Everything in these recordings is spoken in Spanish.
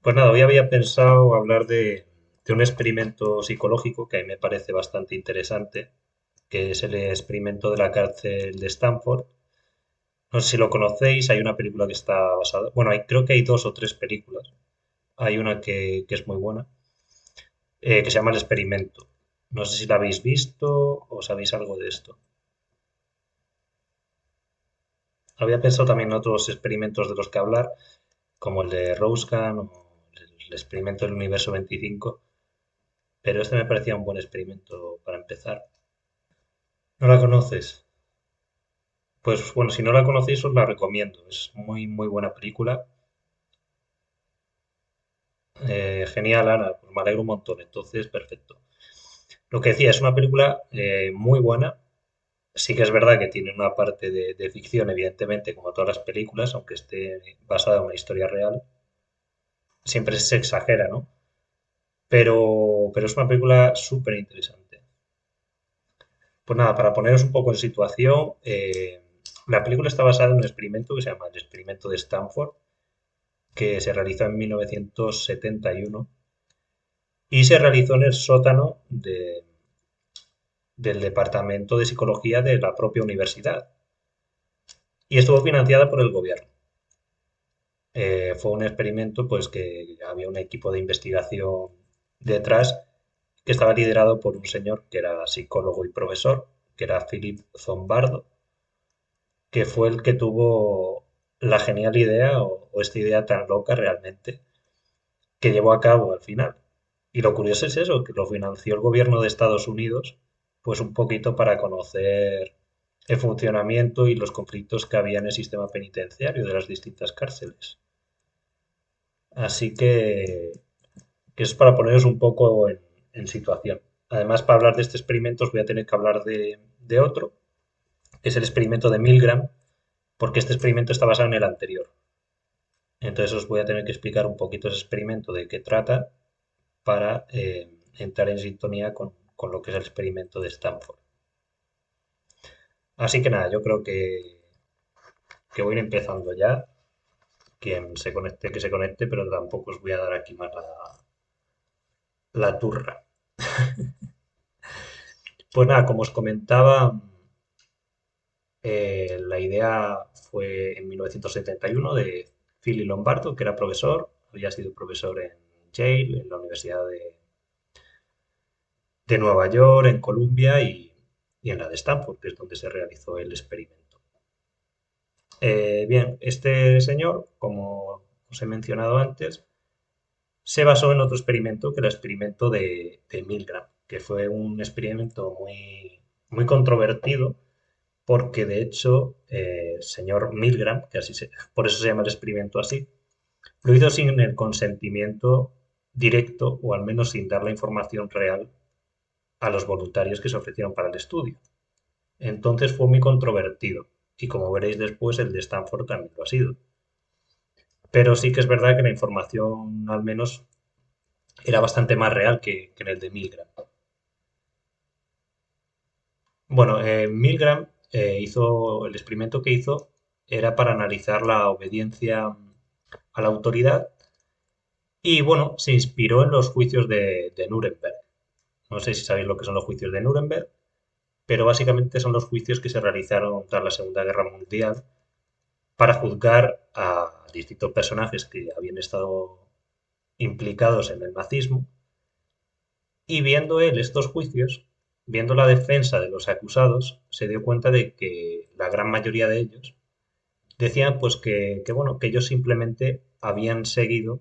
Pues nada, hoy había pensado hablar de un experimento psicológico que a mí me parece bastante interesante, que es el experimento de la cárcel de Stanford. No sé si lo conocéis, hay una película que está basada, bueno, creo que hay dos o tres películas. Hay una que es muy buena, que se llama El Experimento. No sé si la habéis visto o sabéis algo de esto. Había pensado también en otros experimentos de los que hablar, como el de Rosegan o el experimento del universo 25, pero este me parecía un buen experimento para empezar. ¿No la conoces? Pues bueno, si no la conocéis os la recomiendo. Es muy muy buena película. Genial, Ana. Pues me alegro un montón. Entonces, perfecto. Lo que decía, es una película muy buena. Sí que es verdad que tiene una parte de ficción, evidentemente, como todas las películas, aunque esté basada en una historia real. Siempre se exagera, ¿no? Pero es una película súper interesante. Pues nada, para poneros un poco en situación, la película está basada en un experimento que se llama el experimento de Stanford, que se realizó en 1971 y se realizó en el sótano del Departamento de Psicología de la propia universidad y estuvo financiada por el gobierno. Fue un experimento pues que había un equipo de investigación detrás que estaba liderado por un señor que era psicólogo y profesor, que era Philip Zombardo, que fue el que tuvo la genial idea o esta idea tan loca realmente que llevó a cabo al final. Y lo curioso es eso, que lo financió el gobierno de Estados Unidos, pues un poquito para conocer el funcionamiento y los conflictos que había en el sistema penitenciario de las distintas cárceles. Así que es para poneros un poco en situación. Además, para hablar de este experimento os voy a tener que hablar de otro, que es el experimento de Milgram, porque este experimento está basado en el anterior. Entonces os voy a tener que explicar un poquito ese experimento de qué trata para entrar en sintonía con lo que es el experimento de Stanford. Así que nada, yo creo que voy a ir empezando ya. Quien se conecte, que se conecte, pero tampoco os voy a dar aquí más la turra. Pues nada, como os comentaba, la idea fue en 1971 de Philly Lombardo, que era profesor, había sido profesor en Yale, en la Universidad de Nueva York, en Columbia y en la de Stanford, que es donde se realizó el experimento. Bien, este señor, como os he mencionado antes, se basó en otro experimento que era el experimento de Milgram, que fue un experimento muy controvertido porque de hecho el señor Milgram, por eso se llama el experimento así, lo hizo sin el consentimiento directo o al menos sin dar la información real a los voluntarios que se ofrecieron para el estudio. Entonces fue muy controvertido y como veréis después el de Stanford también lo ha sido. Pero sí que es verdad que la información al menos era bastante más real que en el de Milgram. Bueno, Milgram hizo el experimento que hizo era para analizar la obediencia a la autoridad y bueno, se inspiró en los juicios de Nuremberg. No sé si sabéis lo que son los juicios de Nuremberg, pero básicamente son los juicios que se realizaron tras la Segunda Guerra Mundial para juzgar a distintos personajes que habían estado implicados en el nazismo. Y viendo él estos juicios, viendo la defensa de los acusados, se dio cuenta de que la gran mayoría de ellos decían pues bueno, que ellos simplemente habían seguido,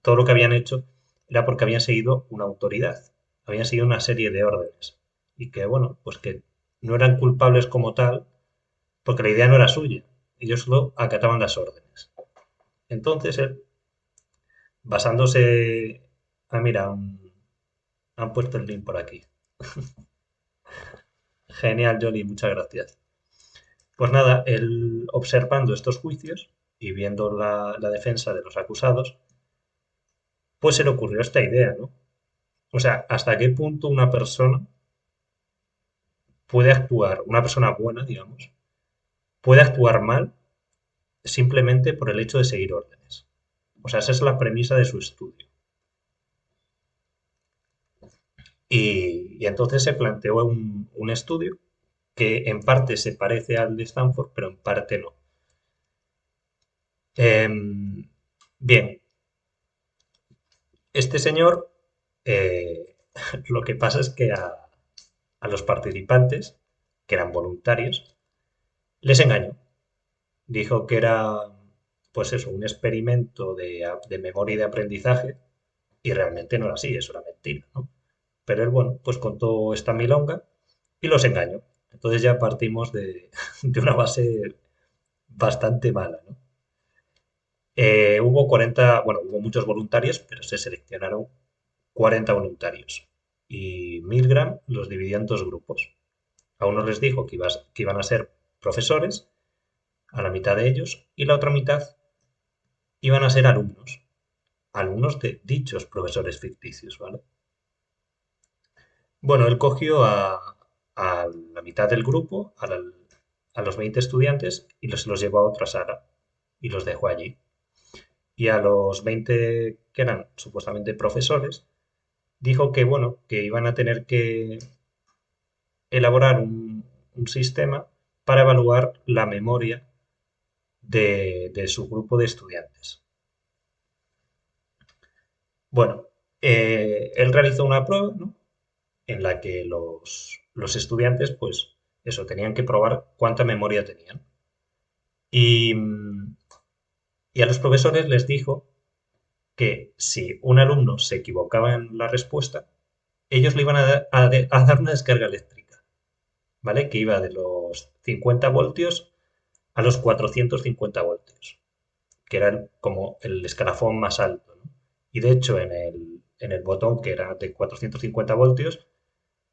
todo lo que habían hecho era porque habían seguido una autoridad, habían seguido una serie de órdenes y que bueno, pues que no eran culpables como tal porque la idea no era suya, ellos solo acataban las órdenes. Entonces él, basándose, mira, han puesto el link por aquí. Genial, Jolly, muchas gracias. Pues nada, él observando estos juicios y viendo la defensa de los acusados, pues se le ocurrió esta idea, ¿no? O sea, ¿hasta qué punto una persona puede actuar, una persona buena, digamos, puede actuar mal simplemente por el hecho de seguir órdenes? O sea, esa es la premisa de su estudio. Y entonces se planteó un estudio que en parte se parece al de Stanford, pero en parte no. Em, bien, este señor, lo que pasa es que a los participantes, que eran voluntarios, les engañó. Dijo que era, pues eso, un experimento de memoria y de aprendizaje, y realmente no era así, eso era mentira, ¿no? Pero él, bueno, pues contó esta milonga y los engañó. Entonces ya partimos de una base bastante mala, ¿no? Hubo 40, bueno, hubo muchos voluntarios, pero se seleccionaron 40 voluntarios. Y Milgram los dividió en dos grupos. A unos les dijo que iban a ser profesores, a la mitad de ellos, y la otra mitad iban a ser alumnos, alumnos de dichos profesores ficticios, ¿vale? Bueno, él cogió a la mitad del grupo, a los 20 estudiantes, y los llevó a otra sala y los dejó allí. Y a los 20 que eran supuestamente profesores, dijo que, bueno, que iban a tener que elaborar un sistema para evaluar la memoria de su grupo de estudiantes. Bueno, él realizó una prueba, ¿no? En la que los estudiantes, pues eso, tenían que probar cuánta memoria tenían. Y, y a los profesores les dijo que si un alumno se equivocaba en la respuesta, ellos le iban a dar una descarga eléctrica, ¿vale? Que iba de los 50 voltios a los 450 voltios, que era como el escalafón más alto, ¿no? Y de hecho, en el botón, que era de 450 voltios,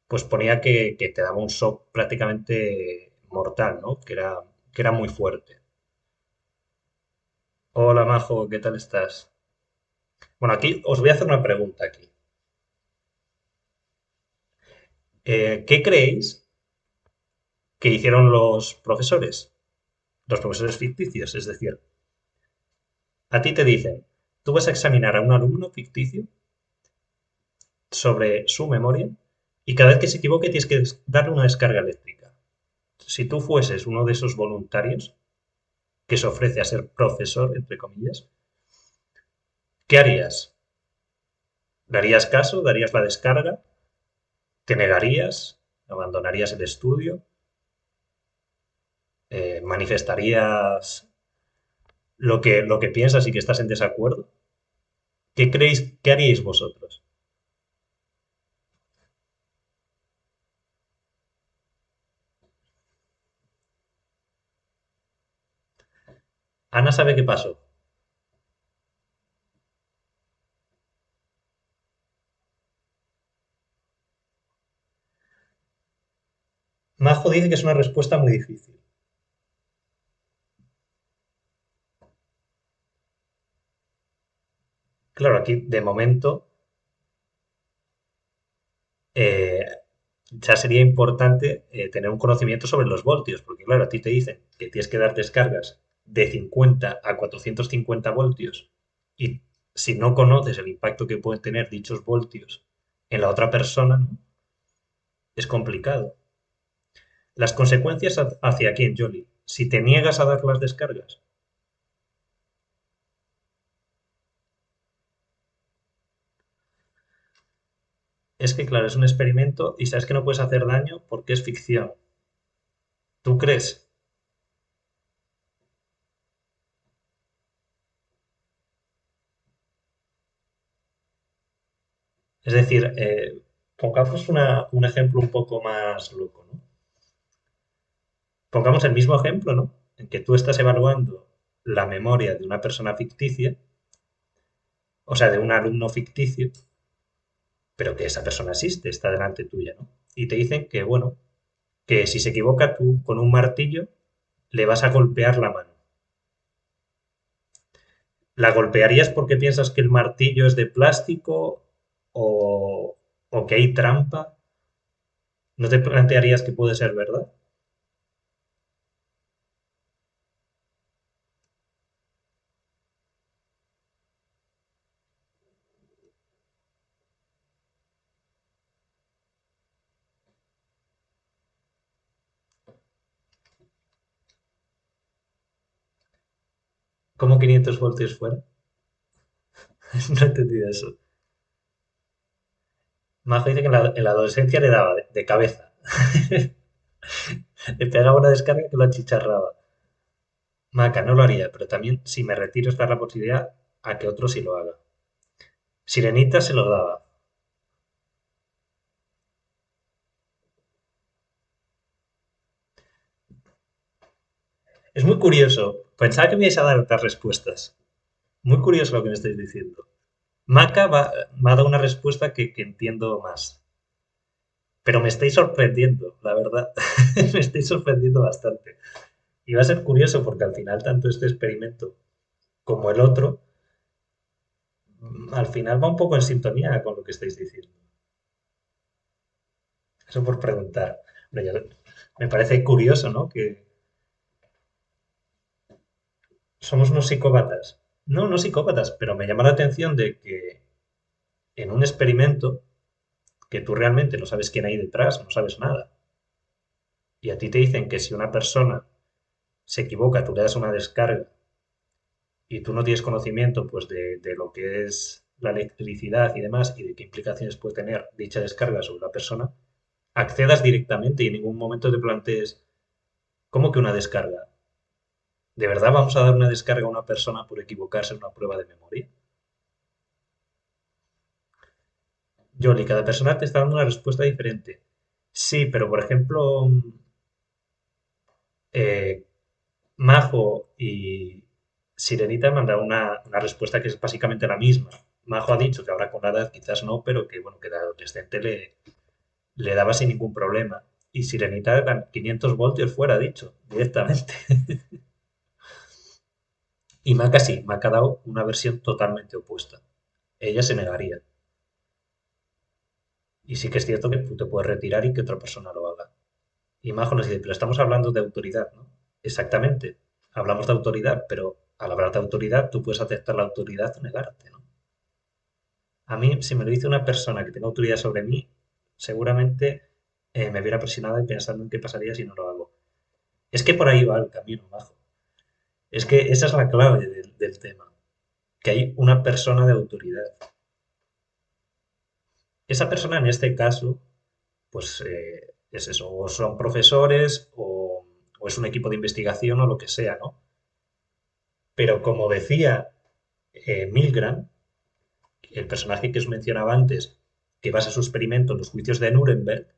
pues ponía que te daba un shock prácticamente mortal, ¿no? Que era muy fuerte. Hola, Majo, ¿qué tal estás? Bueno, aquí os voy a hacer una pregunta aquí. ¿Qué creéis que hicieron los profesores? Los profesores ficticios, es decir, a ti te dicen, tú vas a examinar a un alumno ficticio sobre su memoria y cada vez que se equivoque tienes que darle una descarga eléctrica. Si tú fueses uno de esos voluntarios que se ofrece a ser profesor, entre comillas, ¿qué harías? ¿Darías caso? ¿Darías la descarga? ¿Te negarías? ¿Abandonarías el estudio? ¿Manifestarías lo que piensas y que estás en desacuerdo? ¿Qué creéis, qué haríais vosotros? Ana sabe qué pasó. Majo dice que es una respuesta muy difícil. Claro, aquí de momento eh, ya sería importante tener un conocimiento sobre los voltios, porque claro, a ti te dicen que tienes que dar descargas de 50 a 450 voltios y si no conoces el impacto que pueden tener dichos voltios en la otra persona, ¿no? Es complicado. Las consecuencias hacia quién, Jolly. Si te niegas a dar las descargas, es que claro, es un experimento y sabes que no puedes hacer daño porque es ficción. ¿Tú crees? Es decir, pongamos un ejemplo un poco más loco, ¿no? Pongamos el mismo ejemplo, ¿no? En que tú estás evaluando la memoria de una persona ficticia, o sea, de un alumno ficticio, pero que esa persona existe, está delante tuya, ¿no? Y te dicen que, bueno, que si se equivoca tú con un martillo, le vas a golpear la mano. ¿La golpearías porque piensas que el martillo es de plástico o que hay trampa? ¿No te plantearías que puede ser verdad? ¿Cómo 500 voltios fuera? No he entendido eso. Majo dice que en la adolescencia le daba de cabeza. Le pegaba una descarga que lo achicharraba. Maca, no lo haría, pero también si me retiro está la posibilidad a que otro sí lo haga. Sirenita se lo daba. Es muy curioso. Pensaba que me ibais a dar otras respuestas. Muy curioso lo que me estáis diciendo. Maca me ha dado una respuesta que entiendo más. Pero me estáis sorprendiendo, la verdad. Me estáis sorprendiendo bastante. Y va a ser curioso porque al final tanto este experimento como el otro, al final va un poco en sintonía con lo que estáis diciendo. Eso por preguntar. Hombre, me parece curioso, ¿no? Que somos unos psicópatas. No, no psicópatas, pero me llama la atención de que en un experimento que tú realmente no sabes quién hay detrás, no sabes nada. Y a ti te dicen que si una persona se equivoca, tú le das una descarga y tú no tienes conocimiento pues de lo que es la electricidad y demás y de qué implicaciones puede tener dicha descarga sobre la persona, accedas directamente y en ningún momento te plantees, ¿cómo que una descarga? ¿De verdad vamos a dar una descarga a una persona por equivocarse en una prueba de memoria? Jolly, cada persona te está dando una respuesta diferente. Sí, pero por ejemplo, eh, Majo y Sirenita me han dado una respuesta que es básicamente la misma. Majo ha dicho que ahora con la edad quizás no, pero que bueno, que de adolescente le daba sin ningún problema. Y Sirenita eran 500 voltios fuera, dicho, directamente. Y Maca sí, Maca ha dado una versión totalmente opuesta. Ella se negaría. Y sí que es cierto que tú te puedes retirar y que otra persona lo haga. Y Majo nos dice, pero estamos hablando de autoridad, ¿no? Exactamente. Hablamos de autoridad, pero al hablar de autoridad tú puedes aceptar la autoridad o negarte, ¿no? A mí, si me lo dice una persona que tenga autoridad sobre mí, seguramente me viera presionada y pensando en qué pasaría si no lo hago. Es que por ahí va el camino, Majo. Es que esa es la clave del tema, que hay una persona de autoridad. Esa persona en este caso, pues es eso, o son profesores o es un equipo de investigación o lo que sea, ¿no? Pero como decía Milgram, el personaje que os mencionaba antes, que basa su experimento en los juicios de Nuremberg,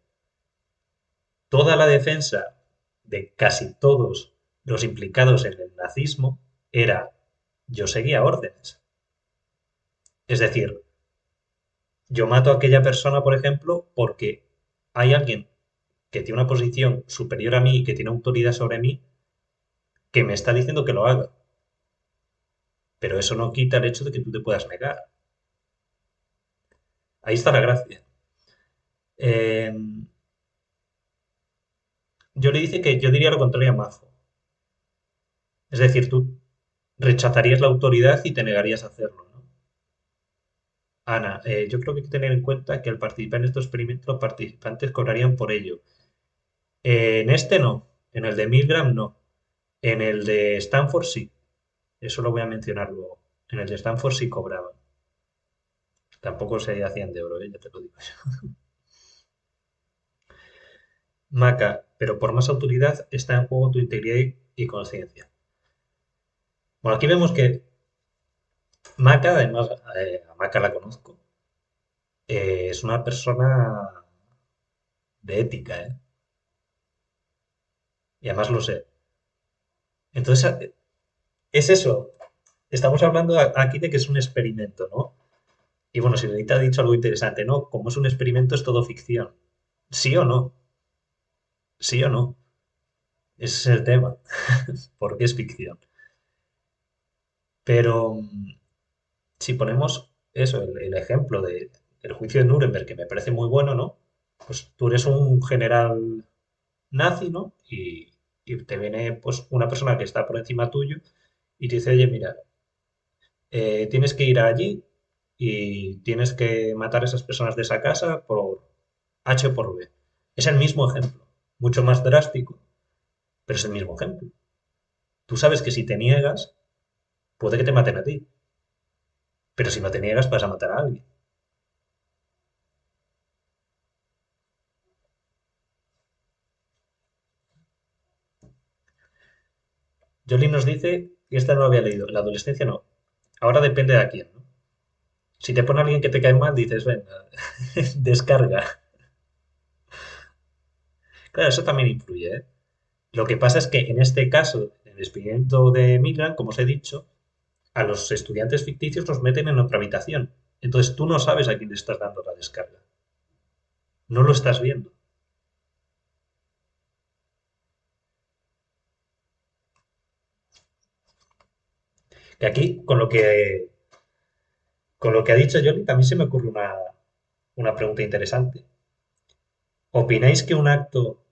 toda la defensa de casi todos los implicados en el nazismo era yo seguía órdenes. Es decir, yo mato a aquella persona, por ejemplo, porque hay alguien que tiene una posición superior a mí y que tiene autoridad sobre mí que me está diciendo que lo haga. Pero eso no quita el hecho de que tú te puedas negar. Ahí está la gracia. Eh, yo le dice que yo diría lo contrario a Mazo. Es decir, tú rechazarías la autoridad y te negarías a hacerlo, ¿no? Ana, yo creo que hay que tener en cuenta que al participar en estos experimentos los participantes cobrarían por ello. En este no, en el de Milgram no, en el de Stanford sí, eso lo voy a mencionar luego. En el de Stanford sí cobraban. Tampoco se hacían de oro, ya te lo digo yo. Maca, pero por más autoridad está en juego tu integridad y conciencia. Bueno, aquí vemos que Maca, además, a Maca la conozco, es una persona de ética, ¿eh? Y además lo sé. Entonces, es eso. Estamos hablando aquí de que es un experimento, ¿no? Y bueno, Sirenita ha dicho algo interesante, ¿no? Como es un experimento, es todo ficción. ¿Sí o no? ¿Sí o no? Ese es el tema. ¿Por qué es ficción? Pero si ponemos eso, el ejemplo del juicio de Nuremberg, que me parece muy bueno, ¿no? Pues tú eres un general nazi, ¿no? Y te viene pues una persona que está por encima tuyo y te dice, oye, mira, tienes que ir allí y tienes que matar a esas personas de esa casa por H o por B. Es el mismo ejemplo, mucho más drástico, pero es el mismo ejemplo. Tú sabes que si te niegas, Puede que te maten a ti, pero si no te niegas vas a matar a alguien. Jolie nos dice, y esta no lo había leído, la adolescencia no. Ahora depende de a quién, ¿no? Si te pone alguien que te cae mal, dices, venga, descarga. Claro, eso también influye, ¿eh? Lo que pasa es que en este caso, en el experimento de Milgram, como os he dicho, a los estudiantes ficticios los meten en otra habitación. Entonces tú no sabes a quién le estás dando la descarga. No lo estás viendo. Que aquí, con lo que ha dicho Jolie, también se me ocurre una pregunta interesante. ¿Opináis que un acto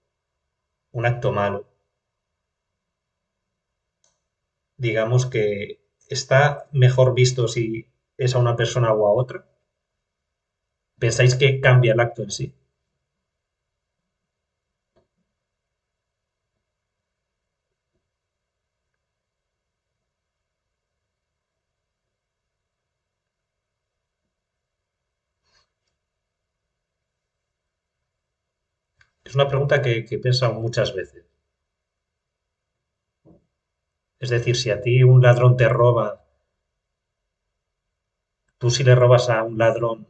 malo, digamos que está mejor visto si es a una persona o a otra? ¿Pensáis que cambia el acto en sí? Es una pregunta que he pensado muchas veces. Es decir, si a ti un ladrón te roba, tú si le robas a un ladrón,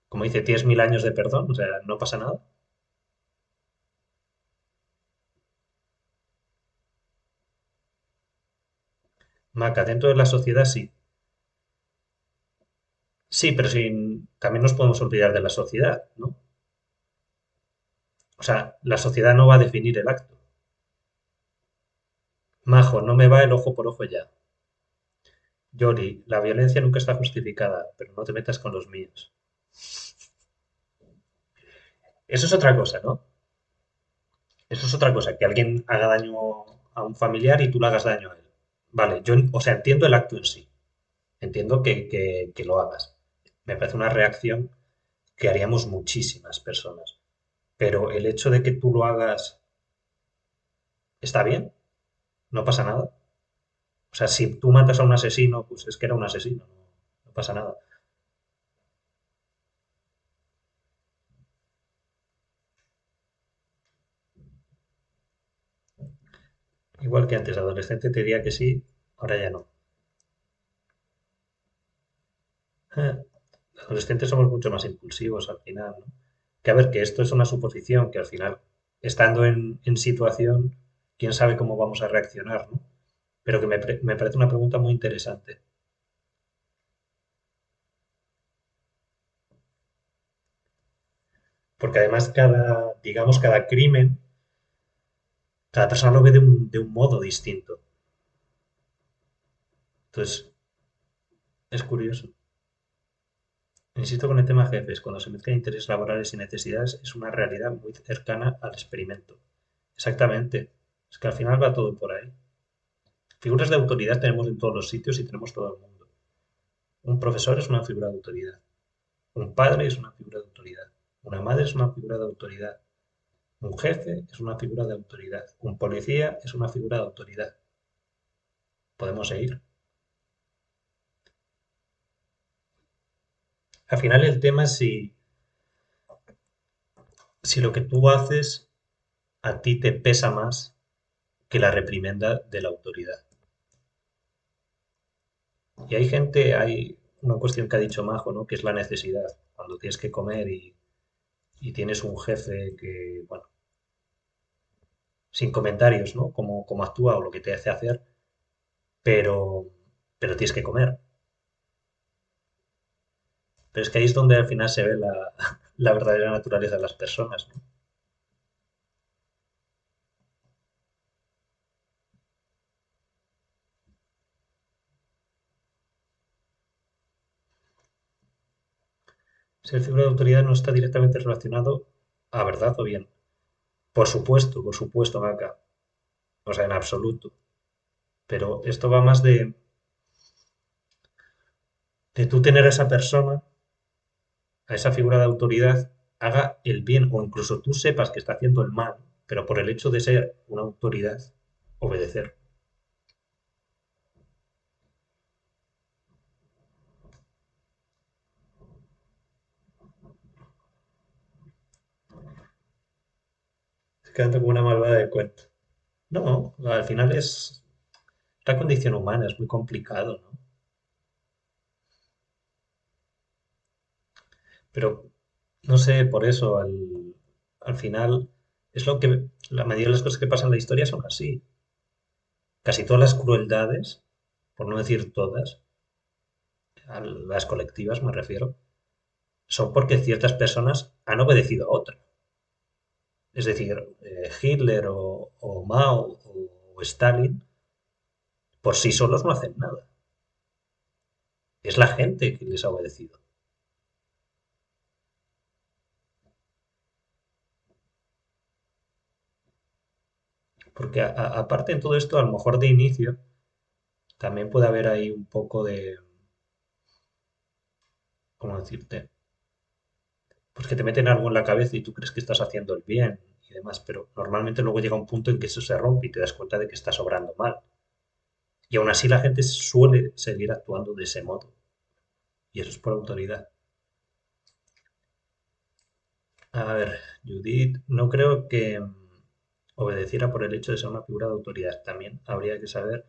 como dice, tienes 1000 años de perdón, o sea, no pasa nada. Maca, dentro de la sociedad sí. Sí, pero también nos podemos olvidar de la sociedad, ¿no? O sea, la sociedad no va a definir el acto. Majo, no me va el ojo por ojo ya. Yori, la violencia nunca está justificada, pero no te metas con los míos. Eso es otra cosa, ¿no? Eso es otra cosa, que alguien haga daño a un familiar y tú le hagas daño a él. Vale, yo, o sea, entiendo el acto en sí. Entiendo que lo hagas. Me parece una reacción que haríamos muchísimas personas. Pero el hecho de que tú lo hagas está bien, no pasa nada. O sea, si tú matas a un asesino, pues es que era un asesino, no pasa nada. Igual que antes, adolescente te diría que sí, ahora ya no. Adolescentes somos mucho más impulsivos al final, ¿no? Que a ver, que esto es una suposición, que al final, estando en situación, quién sabe cómo vamos a reaccionar, ¿no? Pero que me parece una pregunta muy interesante. Porque además digamos, cada crimen, cada persona lo ve de un modo distinto. Entonces, es curioso. Insisto con el tema jefes, cuando se mezclan intereses laborales y necesidades, es una realidad muy cercana al experimento. Exactamente. Es que al final va todo por ahí. Figuras de autoridad tenemos en todos los sitios y tenemos todo el mundo. Un profesor es una figura de autoridad. Un padre es una figura de autoridad. Una madre es una figura de autoridad. Un jefe es una figura de autoridad. Un policía es una figura de autoridad. Podemos seguir. Al final el tema es si lo que tú haces a ti te pesa más que la reprimenda de la autoridad. Y hay una cuestión que ha dicho Majo, ¿no? Que es la necesidad. Cuando tienes que comer y tienes un jefe que, bueno, sin comentarios, ¿no? Cómo actúa o lo que te hace hacer, pero, pero tienes que comer. Pero es que ahí es donde al final se ve la verdadera naturaleza de las personas, ¿no? Ser figura de autoridad no está directamente relacionado a verdad o bien. Por supuesto, Maca. O sea, en absoluto. Pero esto va más de tú tener a esa persona, a esa figura de autoridad, haga el bien o incluso tú sepas que está haciendo el mal, pero por el hecho de ser una autoridad, obedecer. quedando como una malvada de cuento. No, al final es la condición humana, es muy complicado, ¿no? Pero no sé, por eso al final es lo que la mayoría de las cosas que pasan en la historia son así. Casi todas las crueldades, por no decir todas, a las colectivas me refiero, son porque ciertas personas han obedecido a otras. Es decir, Hitler o Mao o Stalin por sí solos no hacen nada. Es la gente que les ha obedecido. Porque aparte en todo esto, a lo mejor de inicio, también puede haber ahí un poco de, ¿cómo decirte? Pues que te meten algo en la cabeza y tú crees que estás haciendo el bien y demás, pero normalmente luego llega un punto en que eso se rompe y te das cuenta de que estás obrando mal. Y aún así la gente suele seguir actuando de ese modo. Y eso es por autoridad. A ver, Judith, no creo que obedeciera por el hecho de ser una figura de autoridad. También habría que saber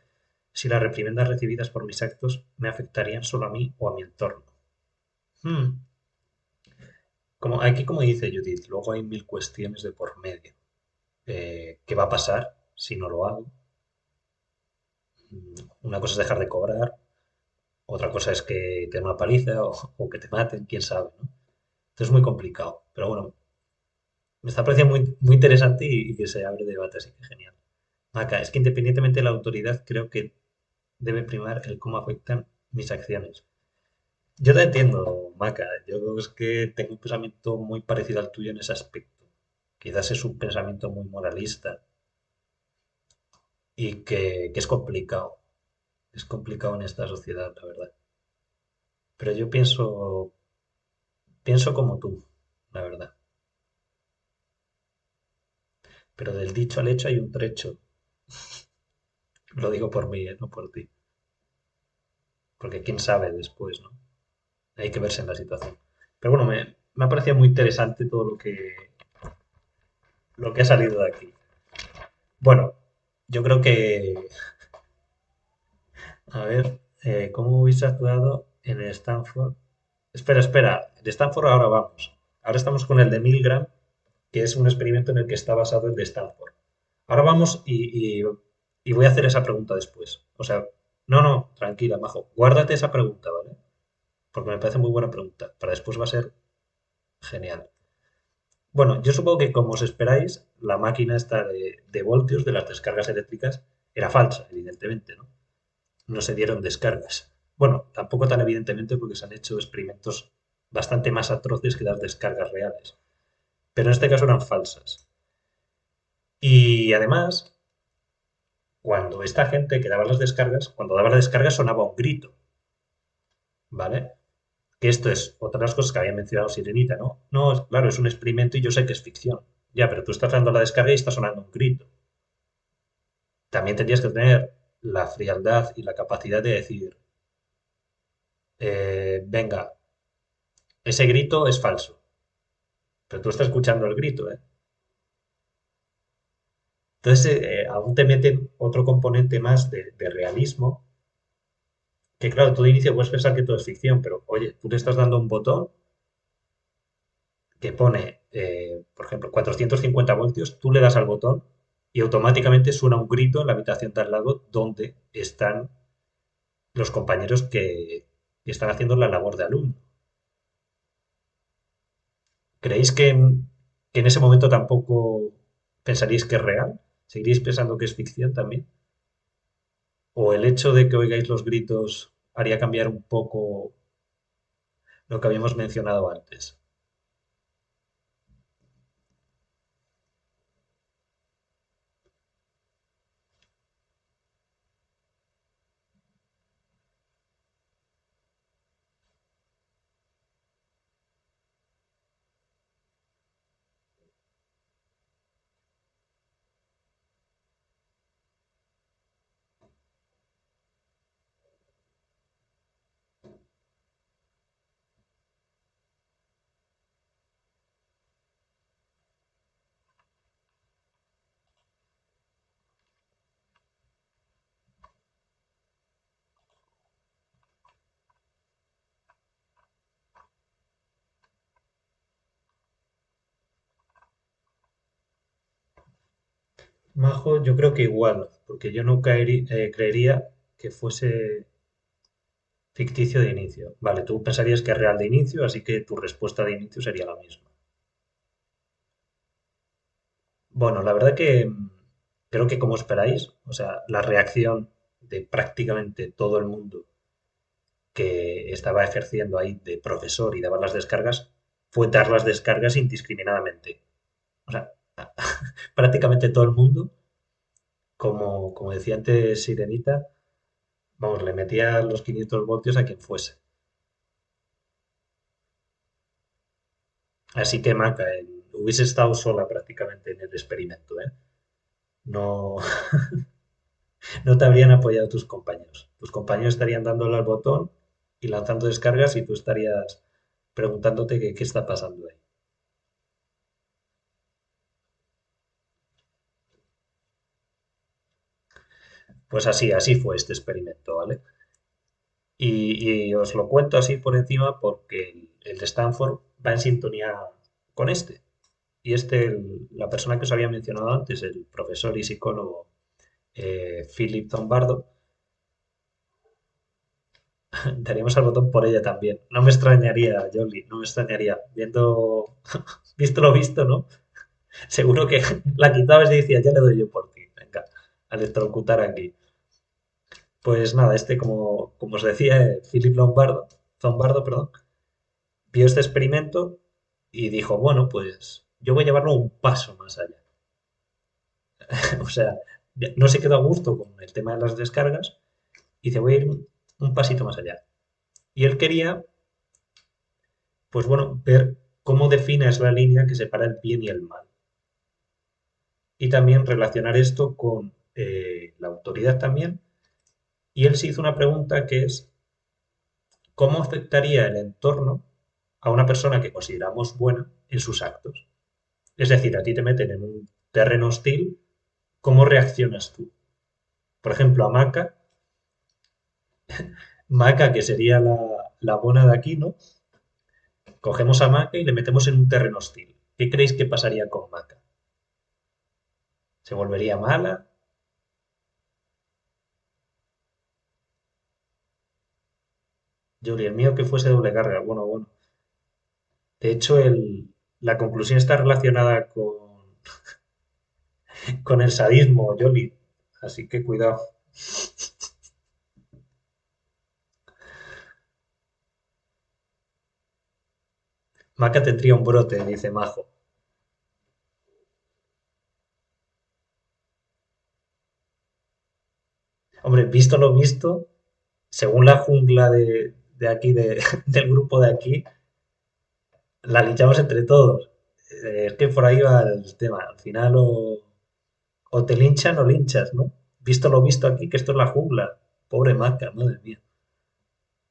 si las reprimendas recibidas por mis actos me afectarían solo a mí o a mi entorno. Hmm, Como, aquí, como dice Judith, luego hay mil cuestiones de por medio. ¿Qué va a pasar si no lo hago? Una cosa es dejar de cobrar, otra cosa es que te den una paliza o que te maten, quién sabe, ¿no? Entonces es muy complicado. Pero bueno, me está pareciendo muy interesante y que se abre debate, así que genial. Acá, es que independientemente de la autoridad, creo que debe primar el cómo afectan mis acciones. Yo te entiendo, Maca. Yo es que tengo un pensamiento muy parecido al tuyo en ese aspecto. Quizás es un pensamiento muy moralista y que es complicado. Es complicado en esta sociedad, la verdad. Pero yo pienso como tú, la verdad. Pero del dicho al hecho hay un trecho. Lo digo por mí, no por ti. Porque quién sabe después, ¿no? Hay que verse en la situación. Pero bueno, me ha parecido muy interesante todo lo que ha salido de aquí. Bueno, yo creo que, a ver, ¿cómo hubiese actuado en el Stanford? Espera, el Stanford ahora vamos. Ahora estamos con el de Milgram, que es un experimento en el que está basado el de Stanford. Ahora vamos y voy a hacer esa pregunta después. O sea, no, tranquila, Majo, guárdate esa pregunta, ¿vale? Porque me parece muy buena pregunta. Para después va a ser genial. Bueno, yo supongo que como os esperáis, la máquina esta de voltios de las descargas eléctricas era falsa, evidentemente, ¿no? No se dieron descargas. Bueno, tampoco tan evidentemente porque se han hecho experimentos bastante más atroces que las descargas reales. Pero en este caso eran falsas. Y además, cuando esta gente que daba las descargas, cuando daba la descarga sonaba un grito, ¿vale? Que esto es otra de las cosas que había mencionado Sirenita, ¿no? No, claro, es un experimento y yo sé que es ficción. Ya, pero tú estás dando la descarga y está sonando un grito. También tendrías que tener la frialdad y la capacidad de decir, venga, ese grito es falso, pero tú estás escuchando el grito, ¿eh? Entonces, aún te meten otro componente más de realismo, que claro, tú de inicio puedes pensar que todo es ficción, pero oye, tú le estás dando un botón que pone, por ejemplo, 450 voltios, tú le das al botón y automáticamente suena un grito en la habitación de al lado donde están los compañeros que están haciendo la labor de alumno. ¿Creéis que en ese momento tampoco pensaríais que es real? ¿Seguiríais pensando que es ficción también? ¿O el hecho de que oigáis los gritos haría cambiar un poco lo que habíamos mencionado antes? Majo, yo creo que igual, porque yo no creería que fuese ficticio de inicio. Vale, tú pensarías que es real de inicio, así que tu respuesta de inicio sería la misma. Bueno, la verdad que creo que como esperáis, o sea, la reacción de prácticamente todo el mundo que estaba ejerciendo ahí de profesor y daba las descargas fue dar las descargas indiscriminadamente. O sea, prácticamente todo el mundo, como decía antes Sirenita, vamos, le metía los 500 voltios a quien fuese. Así que Maca, hubiese estado sola prácticamente en el experimento, ¿eh? No, no te habrían apoyado tus compañeros. Tus compañeros estarían dándole al botón y lanzando descargas y tú estarías preguntándote qué está pasando ahí. Pues así fue este experimento, ¿vale? Y os lo cuento así por encima porque el de Stanford va en sintonía con este. Y la persona que os había mencionado antes, el profesor y psicólogo Philip Zimbardo, daríamos al botón por ella también. No me extrañaría, Jolly, no me extrañaría. Visto lo visto, ¿no? Seguro que la quitabas y decía, ya le doy yo por ti. Venga, al electrocutar aquí. Pues nada, como os decía, Philip Zombardo, perdón, vio este experimento y dijo, bueno, pues yo voy a llevarlo un paso más allá. O sea, no se quedó a gusto con el tema de las descargas y dice, voy a ir un pasito más allá. Y él quería, pues bueno, ver cómo defines la línea que separa el bien y el mal. Y también relacionar esto con la autoridad también. Y él se hizo una pregunta que es, ¿cómo afectaría el entorno a una persona que consideramos buena en sus actos? Es decir, a ti te meten en un terreno hostil, ¿cómo reaccionas tú? Por ejemplo, a Maca, que sería la buena de aquí, ¿no? Cogemos a Maca y le metemos en un terreno hostil. ¿Qué creéis que pasaría con Maca? ¿Se volvería mala? Yo el mío que fuese doble carga. Bueno, bueno. De hecho, la conclusión está relacionada con el sadismo, Jolly. Así que cuidado. Maca tendría un brote, dice Majo. Hombre, visto lo visto, según la jungla de aquí, del grupo de aquí, la linchamos entre todos. Es que por ahí va el tema. Al final o te linchan o linchas, ¿no? Visto lo visto aquí, que esto es la jungla. Pobre Maca, madre mía.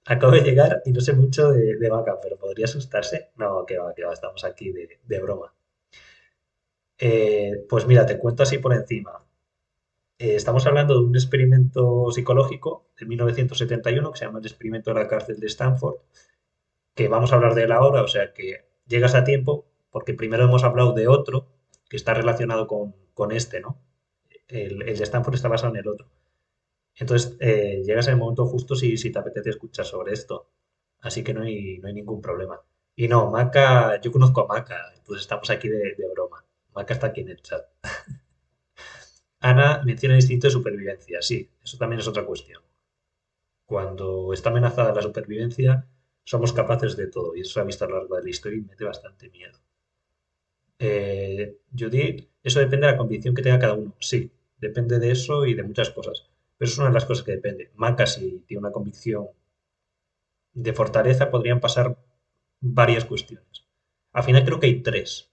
Acabo de llegar y no sé mucho de Maca, pero ¿podría asustarse? No, que va, estamos aquí de broma. Pues mira, te cuento así por encima. Estamos hablando de un experimento psicológico de 1971 que se llama el experimento de la cárcel de Stanford, que vamos a hablar de él ahora, o sea que llegas a tiempo, porque primero hemos hablado de otro que está relacionado con este, ¿no? El de Stanford está basado en el otro. Entonces, llegas en el momento justo si te apetece escuchar sobre esto. Así que no hay ningún problema. Y no, Maca, yo conozco a Maca, entonces estamos aquí de broma. Maca está aquí en el chat. Ana menciona el instinto de supervivencia, sí, eso también es otra cuestión. Cuando está amenazada la supervivencia, somos capaces de todo, y eso se ha visto a lo largo de la historia y mete bastante miedo. Judith, eso depende de la convicción que tenga cada uno. Sí, depende de eso y de muchas cosas. Pero eso es una de las cosas que depende. Maca, si tiene una convicción de fortaleza, podrían pasar varias cuestiones. Al final creo que hay tres,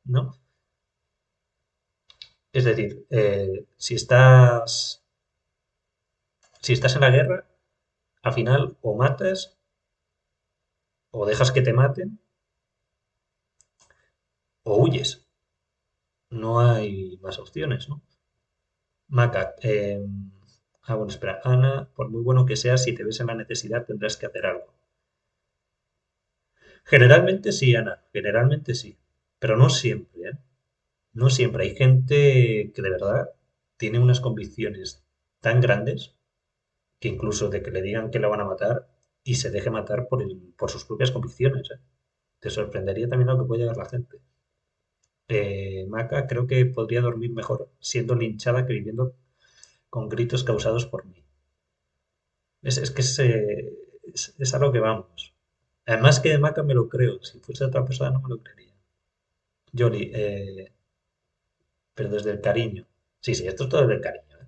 ¿no? Es decir, si estás en la guerra, al final o matas o dejas que te maten o huyes. No hay más opciones, ¿no? Maca, bueno, espera, Ana, por muy bueno que seas, si te ves en la necesidad tendrás que hacer algo. Generalmente sí, Ana, generalmente sí, pero no siempre, ¿eh? No siempre. Hay gente que de verdad tiene unas convicciones tan grandes que incluso de que le digan que lo van a matar y se deje matar por sus propias convicciones, ¿eh? Te sorprendería también a lo que puede llegar la gente. Maca creo que podría dormir mejor siendo linchada que viviendo con gritos causados por mí. Es que es a lo que vamos. Además que de Maca me lo creo. Si fuese otra persona no me lo creería. Jolly, pero desde el cariño. Sí, sí, esto es todo desde el cariño, ¿eh?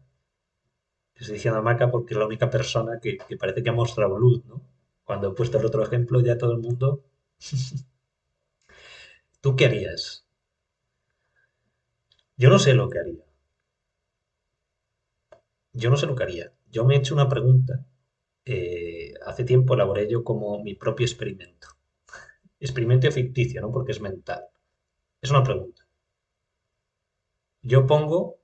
Estoy diciendo a Maca porque es la única persona que parece que ha mostrado luz, ¿no? Cuando he puesto el otro ejemplo, ya todo el mundo. ¿Tú qué harías? Yo no sé lo que haría. Yo no sé lo que haría. Yo me he hecho una pregunta. Hace tiempo elaboré yo como mi propio experimento. Experimento ficticio, ¿no? Porque es mental. Es una pregunta. Yo pongo.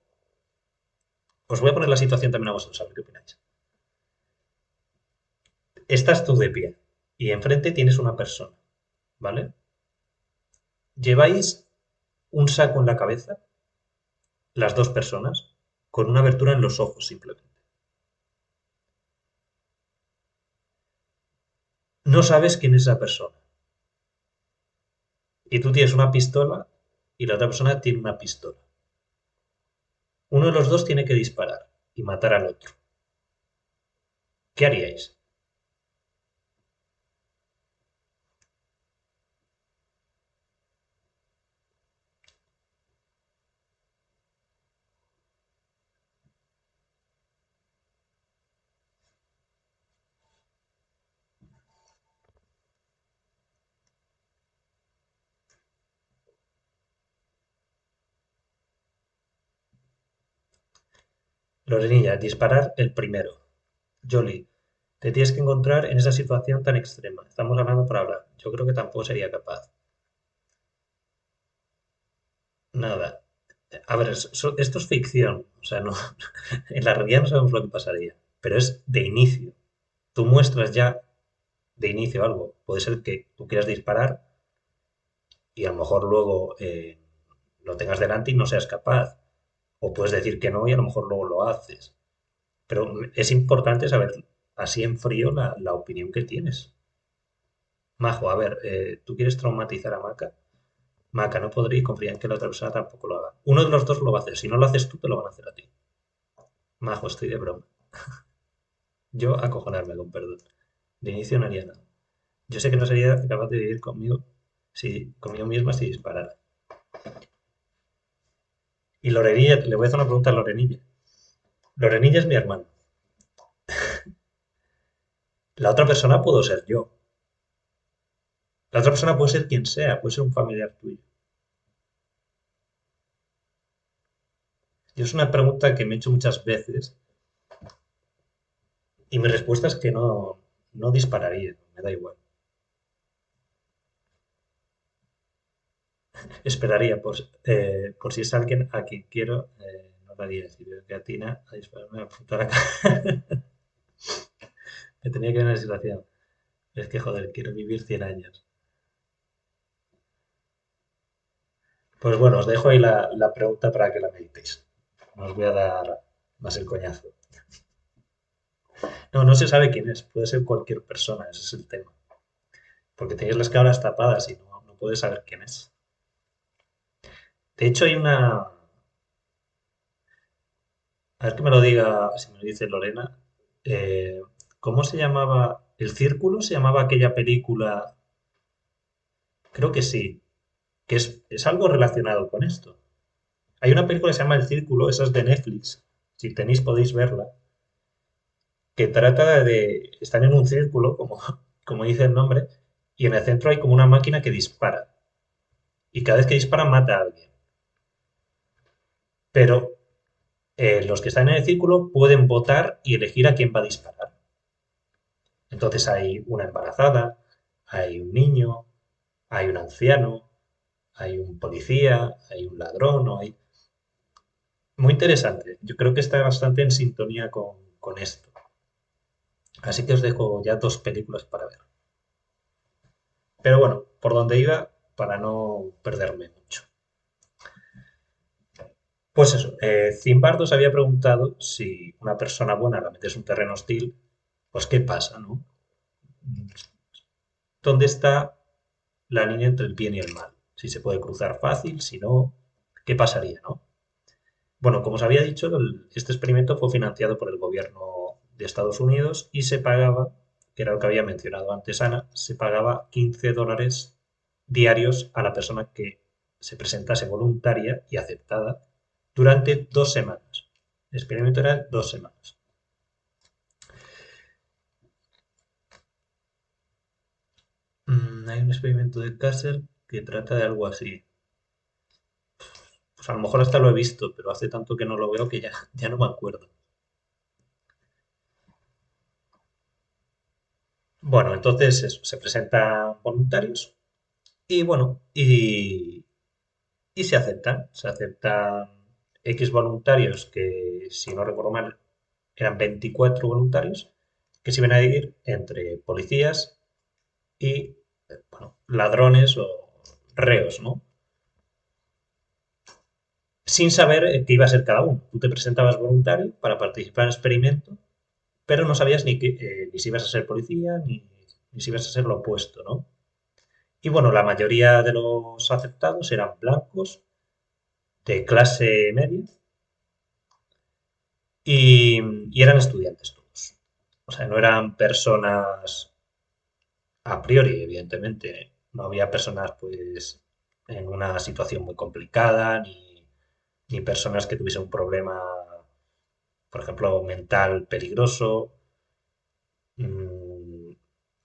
Os voy a poner la situación también a vosotros, a ver qué opináis. Estás tú de pie y enfrente tienes una persona, ¿vale? Lleváis un saco en la cabeza, las dos personas, con una abertura en los ojos simplemente. No sabes quién es esa persona. Y tú tienes una pistola y la otra persona tiene una pistola. Uno de los dos tiene que disparar y matar al otro. ¿Qué haríais? Lorenilla, disparar el primero. Jolly, te tienes que encontrar en esa situación tan extrema. Estamos hablando por hablar. Yo creo que tampoco sería capaz. Nada. A ver, esto es ficción. O sea, no, en la realidad no sabemos lo que pasaría. Pero es de inicio. Tú muestras ya de inicio algo. Puede ser que tú quieras disparar y a lo mejor luego lo tengas delante y no seas capaz. O puedes decir que no y a lo mejor luego lo haces. Pero es importante saber así en frío la opinión que tienes. Majo, a ver, ¿tú quieres traumatizar a Maca? Maca no podría y confía en que la otra persona tampoco lo haga. Uno de los dos lo va a hacer. Si no lo haces tú, te lo van a hacer a ti. Majo, estoy de broma. Yo acojonarme con perdón. De inicio no haría nada. Yo sé que no sería capaz de vivir conmigo, si, conmigo misma si disparara. Y Lorenilla, le voy a hacer una pregunta a Lorenilla. Lorenilla es mi hermano. La otra persona puedo ser yo. La otra persona puede ser quien sea, puede ser un familiar tuyo. Yo es una pregunta que me he hecho muchas veces y mi respuesta es que no, no dispararía, me da igual. Esperaría por si es alguien a quien quiero, no lo haría. Si veo que atina a dispararme a puta la cara, me tenía que ver en la situación. Es que, joder, quiero vivir 100 años. Pues bueno, os dejo ahí la pregunta para que la meditéis. No os voy a dar más el coñazo. No, no se sabe quién es, puede ser cualquier persona, ese es el tema. Porque tenéis las cámaras tapadas y no, no puedes saber quién es. De hecho, hay una. A ver que me lo diga, si me lo dice Lorena. eh, ¿Cómo se llamaba? ¿El Círculo? ¿Se llamaba aquella película? Creo que sí, que es algo relacionado con esto. Hay una película que se llama El Círculo, esa es de Netflix. Si tenéis podéis verla, que trata de. Están en un círculo, como dice el nombre, y en el centro hay como una máquina que dispara. Y cada vez que dispara mata a alguien. Pero los que están en el círculo pueden votar y elegir a quién va a disparar. Entonces hay una embarazada, hay un niño, hay un anciano, hay un policía, hay un ladrón, o hay. Muy interesante. Yo creo que está bastante en sintonía con esto. Así que os dejo ya dos películas para ver. Pero bueno, por donde iba, para no perderme mucho. Pues eso, Zimbardo se había preguntado si una persona buena la metes en un terreno hostil, pues ¿qué pasa, no? ¿Dónde está la línea entre el bien y el mal? Si se puede cruzar fácil, si no, ¿qué pasaría, no? Bueno, como os había dicho, este experimento fue financiado por el gobierno de Estados Unidos y se pagaba, que era lo que había mencionado antes Ana, se pagaba $15 diarios a la persona que se presentase voluntaria y aceptada durante 2 semanas. El experimento era 2 semanas. Hay un experimento de Kasser que trata de algo así. Pues a lo mejor hasta lo he visto, pero hace tanto que no lo veo que ya no me acuerdo. Bueno, entonces eso, se presentan voluntarios y bueno, y se aceptan X voluntarios que, si no recuerdo mal, eran 24 voluntarios que se iban a dividir entre policías y, bueno, ladrones o reos, ¿no? Sin saber qué iba a ser cada uno. Tú te presentabas voluntario para participar en el experimento, pero no sabías ni si ibas a ser policía ni si ibas a ser lo opuesto, ¿no? Y bueno, la mayoría de los aceptados eran blancos, de clase media, y eran estudiantes todos. O sea, no eran personas a priori, evidentemente. No había personas, pues, en una situación muy complicada, ni personas que tuviesen un problema, por ejemplo, mental peligroso, mm,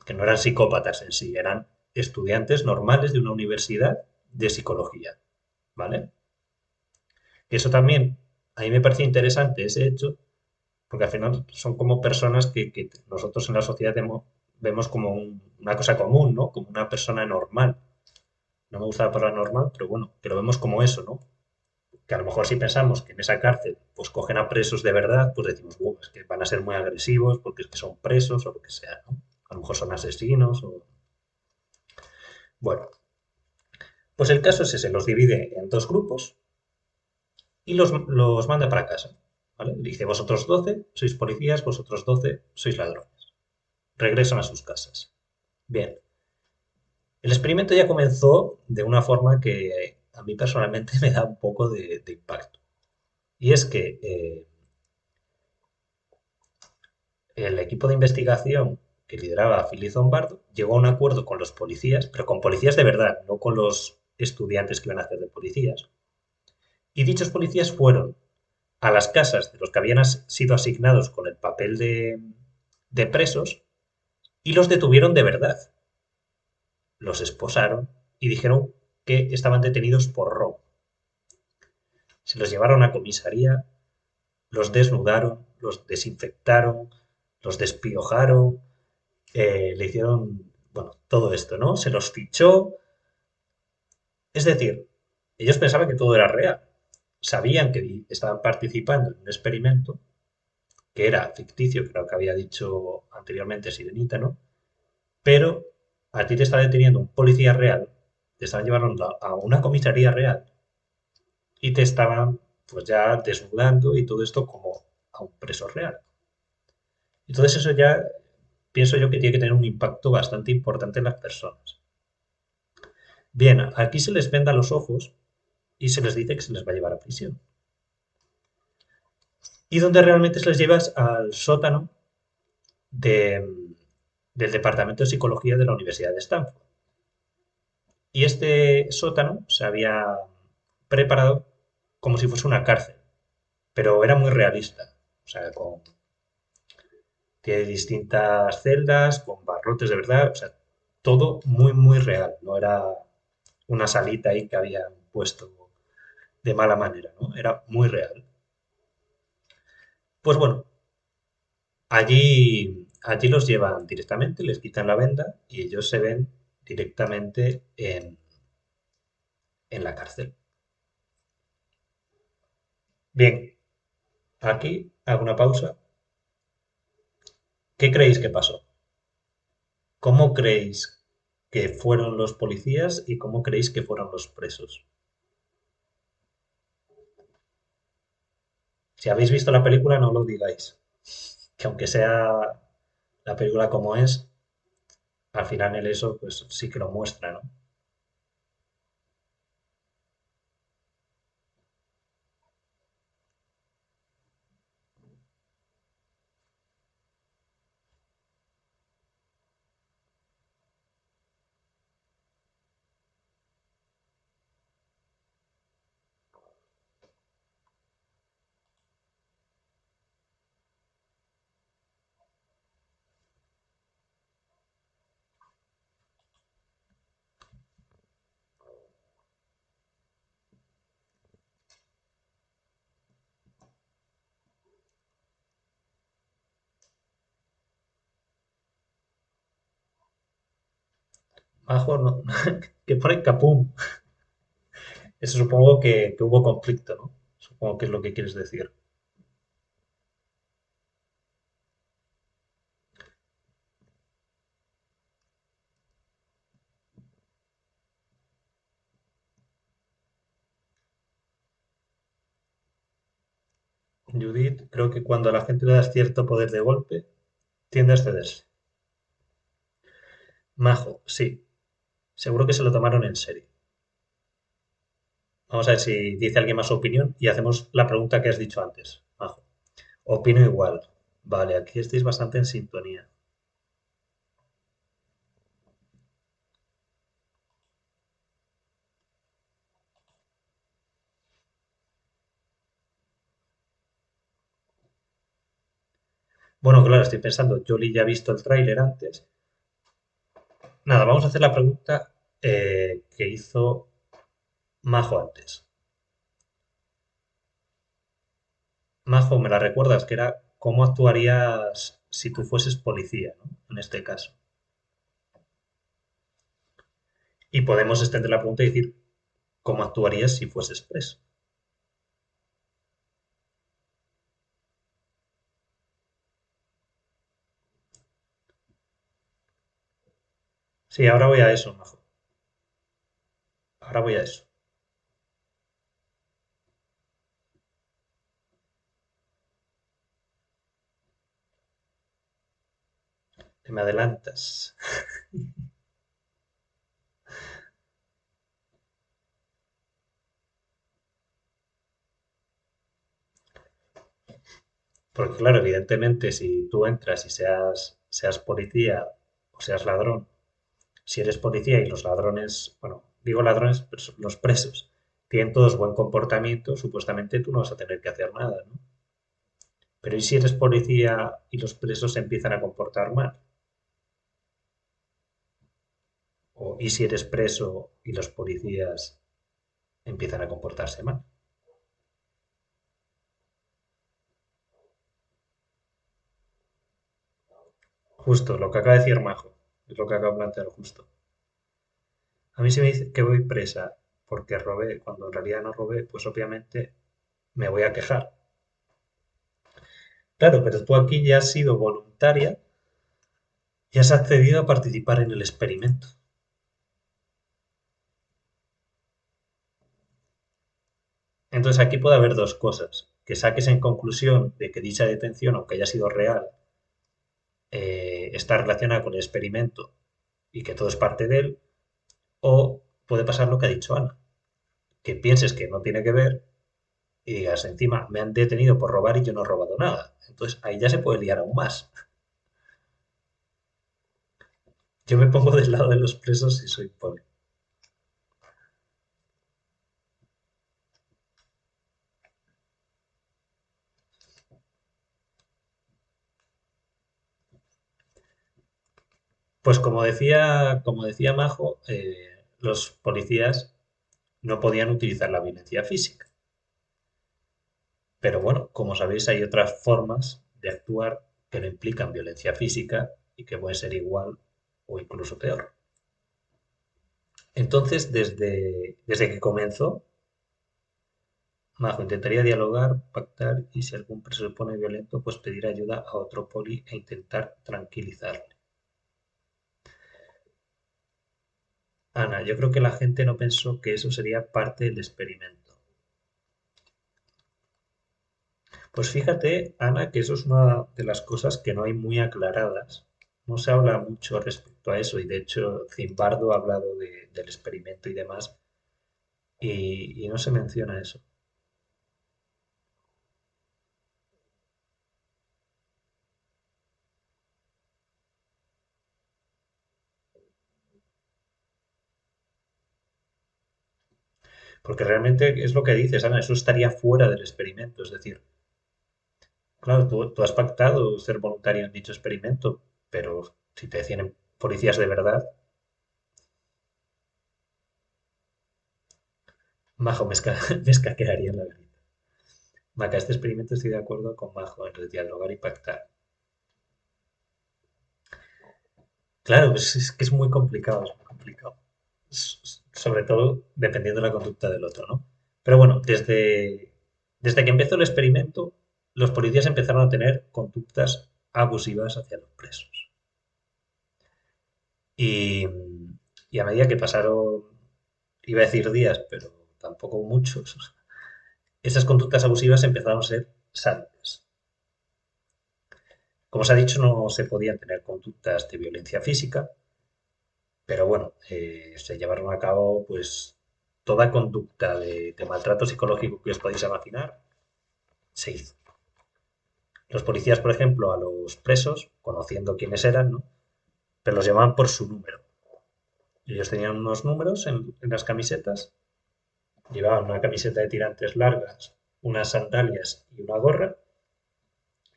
que no eran psicópatas en sí, eran estudiantes normales de una universidad de psicología, ¿vale? Eso también, a mí me parece interesante ese hecho, porque al final son como personas que nosotros en la sociedad vemos como una cosa común, ¿no? Como una persona normal. No me gusta la palabra normal, pero bueno, que lo vemos como eso, ¿no? Que a lo mejor si pensamos que en esa cárcel pues cogen a presos de verdad, pues decimos, es que van a ser muy agresivos porque es que son presos o lo que sea, ¿no? A lo mejor son asesinos o... Bueno, pues el caso es ese, los divide en dos grupos y los manda para casa, ¿vale? Dice, vosotros 12 sois policías, vosotros 12 sois ladrones. Regresan a sus casas. Bien, el experimento ya comenzó de una forma que a mí personalmente me da un poco de impacto. Y es que el equipo de investigación que lideraba Philip Zimbardo llegó a un acuerdo con los policías, pero con policías de verdad, no con los estudiantes que iban a hacer de policías. Y dichos policías fueron a las casas de los que habían sido asignados con el papel de presos y los detuvieron de verdad. Los esposaron y dijeron que estaban detenidos por robo. Se los llevaron a comisaría, los desnudaron, los desinfectaron, los despiojaron, le hicieron, bueno, todo esto, ¿no? Se los fichó. Es decir, ellos pensaban que todo era real. Sabían que estaban participando en un experimento que era ficticio, creo que había dicho anteriormente Sirenita, ¿no? Pero a ti te está deteniendo un policía real, te estaban llevando a una comisaría real y te estaban pues ya desnudando y todo esto como a un preso real. Entonces eso ya pienso yo que tiene que tener un impacto bastante importante en las personas. Bien, aquí se les venda los ojos y se les dice que se les va a llevar a prisión. Y donde realmente se les lleva al sótano de, del Departamento de Psicología de la Universidad de Stanford. Y este sótano se había preparado como si fuese una cárcel, pero era muy realista. O sea, tiene distintas celdas, con barrotes de verdad, o sea, todo muy, muy real. No era una salita ahí que habían puesto de mala manera, ¿no? Era muy real. Pues bueno, allí los llevan directamente, les quitan la venda y ellos se ven directamente en la cárcel. Bien, aquí hago una pausa. ¿Qué creéis que pasó? ¿Cómo creéis que fueron los policías y cómo creéis que fueron los presos? Si habéis visto la película, no lo digáis. Que aunque sea la película como es, al final el eso, pues sí que lo muestra, ¿no? Majo, no, que pone capum. Eso supongo que hubo conflicto, ¿no? Supongo que es lo que quieres decir. Judith, creo que cuando a la gente le das cierto poder de golpe, tiende a excederse. Majo, sí, seguro que se lo tomaron en serio. Vamos a ver si dice alguien más su opinión y hacemos la pregunta que has dicho antes. Majo, opino igual. Vale, aquí estáis bastante en sintonía. Bueno, claro, estoy pensando, Jolie ya ha visto el tráiler antes. Nada, vamos a hacer la pregunta que hizo Majo antes. Majo, ¿me la recuerdas? Que era cómo actuarías si tú fueses policía, ¿no? En este caso. Y podemos extender la pregunta y decir cómo actuarías si fueses preso. Sí, ahora voy a eso, Majo. Ahora voy a eso. Te me adelantas. Porque claro, evidentemente, si tú entras y seas policía o seas ladrón, si eres policía y los ladrones, bueno, digo ladrones, pero son los presos, tienen todos buen comportamiento, supuestamente tú no vas a tener que hacer nada, ¿no? Pero ¿y si eres policía y los presos se empiezan a comportar mal? ¿O y si eres preso y los policías empiezan a comportarse mal? Justo, lo que acaba de decir Majo, es lo que acabo de plantear justo. A mí si me dice que voy presa porque robé, cuando en realidad no robé, pues obviamente me voy a quejar. Claro, pero tú aquí ya has sido voluntaria y has accedido a participar en el experimento. Entonces aquí puede haber dos cosas. Que saques en conclusión de que dicha detención, aunque haya sido real, está relacionada con el experimento y que todo es parte de él, o puede pasar lo que ha dicho Ana, que pienses que no tiene que ver y digas, encima me han detenido por robar y yo no he robado nada. Entonces ahí ya se puede liar aún más. Yo me pongo del lado de los presos y soy poli. Pues como decía Majo, los policías no podían utilizar la violencia física. Pero bueno, como sabéis, hay otras formas de actuar que no implican violencia física y que pueden ser igual o incluso peor. Entonces, desde que comenzó, Majo intentaría dialogar, pactar y si algún preso se pone violento, pues pedir ayuda a otro poli e intentar tranquilizarle. Ana, yo creo que la gente no pensó que eso sería parte del experimento. Pues fíjate, Ana, que eso es una de las cosas que no hay muy aclaradas. No se habla mucho respecto a eso y de hecho Zimbardo ha hablado del experimento y demás y no se menciona eso. Porque realmente es lo que dices, Ana, eso estaría fuera del experimento. Es decir, claro, tú has pactado ser voluntario en dicho experimento, pero si te decían policías de verdad, Majo me escaquearía la verdad. Maca, este experimento estoy de acuerdo con Majo en el dialogar y pactar. Claro, pues es que es muy complicado, es muy complicado. Sobre todo dependiendo de la conducta del otro, ¿no? Pero bueno, desde que empezó el experimento, los policías empezaron a tener conductas abusivas hacia los presos. Y, y a medida que pasaron, iba a decir días, pero tampoco muchos, esas conductas abusivas empezaron a ser sádicas. Como os ha dicho, no se podían tener conductas de violencia física, pero bueno, se llevaron a cabo pues toda conducta de maltrato psicológico que os podéis imaginar, se hizo. Los policías, por ejemplo, a los presos, conociendo quiénes eran, ¿no? Pero los llamaban por su número. Ellos tenían unos números en las camisetas, llevaban una camiseta de tirantes largas, unas sandalias y una gorra,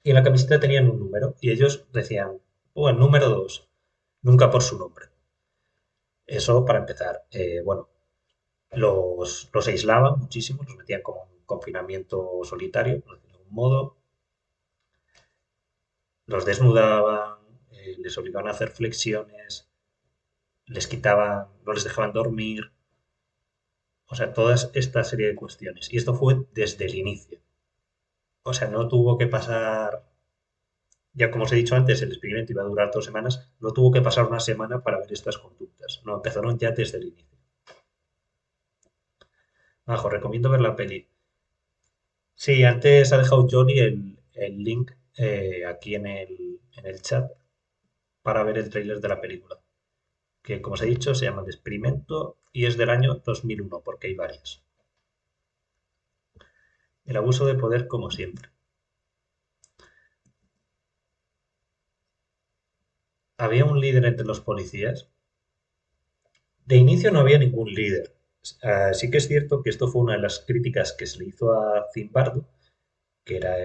y en la camiseta tenían un número, y ellos decían, oh, el número 2, nunca por su nombre. Eso para empezar. Bueno, los aislaban muchísimo, los metían como en confinamiento solitario, por decirlo de algún modo, los desnudaban, les obligaban a hacer flexiones, les quitaban, no les dejaban dormir, o sea, toda esta serie de cuestiones. Y esto fue desde el inicio. O sea, no tuvo que pasar, ya como os he dicho antes, el experimento iba a durar 2 semanas, no tuvo que pasar una semana para ver estas conductas. No, empezaron ya desde el inicio. Bajo, recomiendo ver la peli. Sí, antes ha dejado Johnny el link aquí en el chat para ver el tráiler de la película, que como os he dicho se llama The Experimento y es del año 2001, porque hay varias. El abuso de poder como siempre. Había un líder entre los policías. De inicio no había ningún líder. Sí que es cierto que esto fue una de las críticas que se le hizo a Zimbardo, que era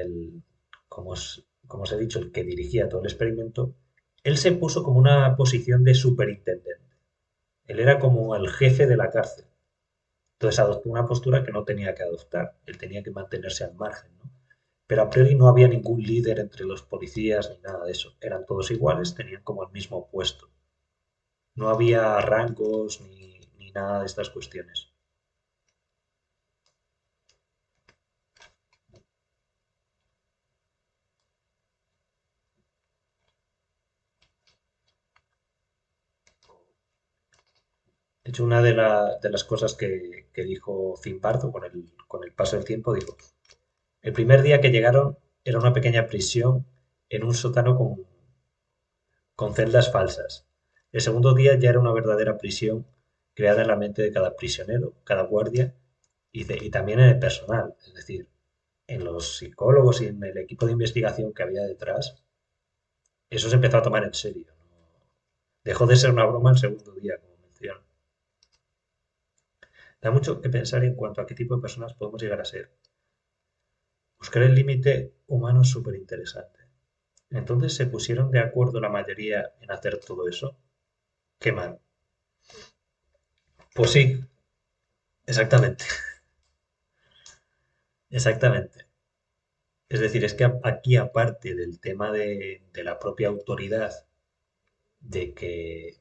como os he dicho, el que dirigía todo el experimento. Él se puso como una posición de superintendente. Él era como el jefe de la cárcel. Entonces adoptó una postura que no tenía que adoptar. Él tenía que mantenerse al margen, ¿no? Pero a priori no había ningún líder entre los policías ni nada de eso. Eran todos iguales, tenían como el mismo puesto. No había rangos ni nada de estas cuestiones. De hecho, una de las cosas que dijo Zimbardo con el paso del tiempo, dijo, el primer día que llegaron era una pequeña prisión en un sótano con celdas falsas. El segundo día ya era una verdadera prisión creada en la mente de cada prisionero, cada guardia y también en el personal, es decir, en los psicólogos y en el equipo de investigación que había detrás. Eso se empezó a tomar en serio, ¿no? Dejó de ser una broma el segundo día, como menciono. Da mucho que pensar en cuanto a qué tipo de personas podemos llegar a ser. Buscar el límite humano es súper interesante. Entonces se pusieron de acuerdo la mayoría en hacer todo eso. Qué mal. Pues sí, exactamente, exactamente. Es decir, es que aquí aparte del tema de la propia autoridad, de que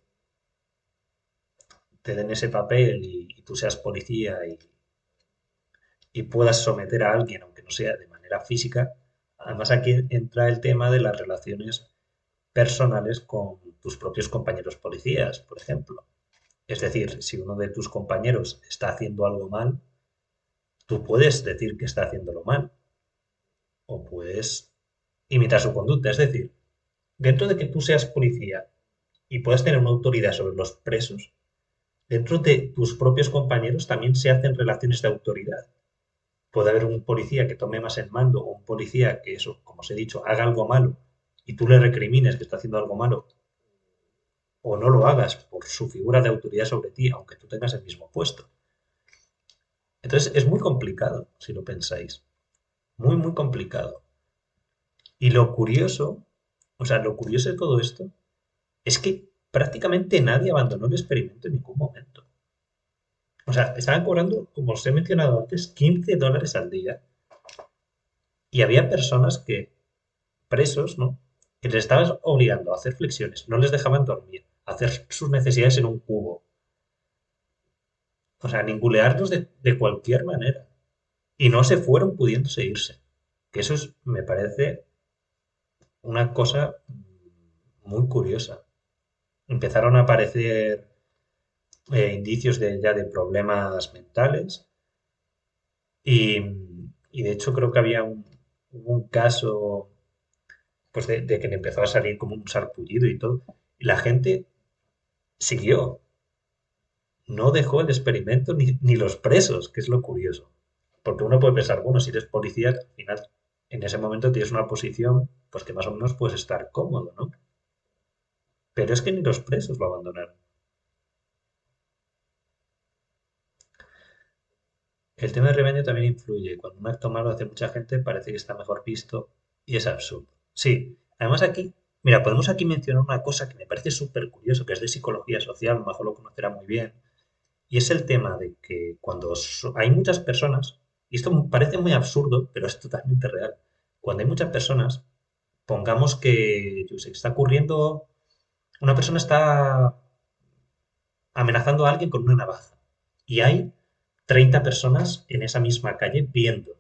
te den ese papel y tú seas policía y puedas someter a alguien, aunque no sea de manera física, además aquí entra el tema de las relaciones personales con tus propios compañeros policías, por ejemplo. Es decir, si uno de tus compañeros está haciendo algo mal, tú puedes decir que está haciéndolo mal. o puedes imitar su conducta. Es decir, dentro de que tú seas policía y puedas tener una autoridad sobre los presos, dentro de tus propios compañeros también se hacen relaciones de autoridad. Puede haber un policía que tome más el mando o un policía que eso, como os he dicho, haga algo malo y tú le recrimines que está haciendo algo malo o no lo hagas por su figura de autoridad sobre ti, aunque tú tengas el mismo puesto. Entonces es muy complicado, si lo pensáis. Muy, muy complicado. Y lo curioso, o sea, lo curioso de todo esto es que prácticamente nadie abandonó el experimento en ningún momento. O sea, estaban cobrando, como os he mencionado antes, $15 al día. Y había personas que, presos, ¿no? Que les estaban obligando a hacer flexiones, no les dejaban dormir, a hacer sus necesidades en un cubo. O sea, ningunearlos de cualquier manera. Y no se fueron pudiendo seguirse. Que eso me parece una cosa muy curiosa. Empezaron a aparecer indicios ya de problemas mentales y, y de hecho creo que hubo un caso pues de que le empezó a salir como un sarpullido y todo. Y la gente siguió, no dejó el experimento ni los presos, que es lo curioso. Porque uno puede pensar, bueno, si eres policía, al final en ese momento tienes una posición pues que más o menos puedes estar cómodo, ¿no? Pero es que ni los presos lo abandonaron. El tema de rebaño también influye. Cuando un acto malo hace mucha gente, parece que está mejor visto y es absurdo. Sí, además aquí, mira, podemos aquí mencionar una cosa que me parece súper curioso, que es de psicología social, Majo lo conocerá muy bien, y es el tema de que cuando hay muchas personas, y esto parece muy absurdo, pero es totalmente real, cuando hay muchas personas, pongamos que, yo sé, está ocurriendo, una persona está amenazando a alguien con una navaja, y hay 30 personas en esa misma calle viéndolo.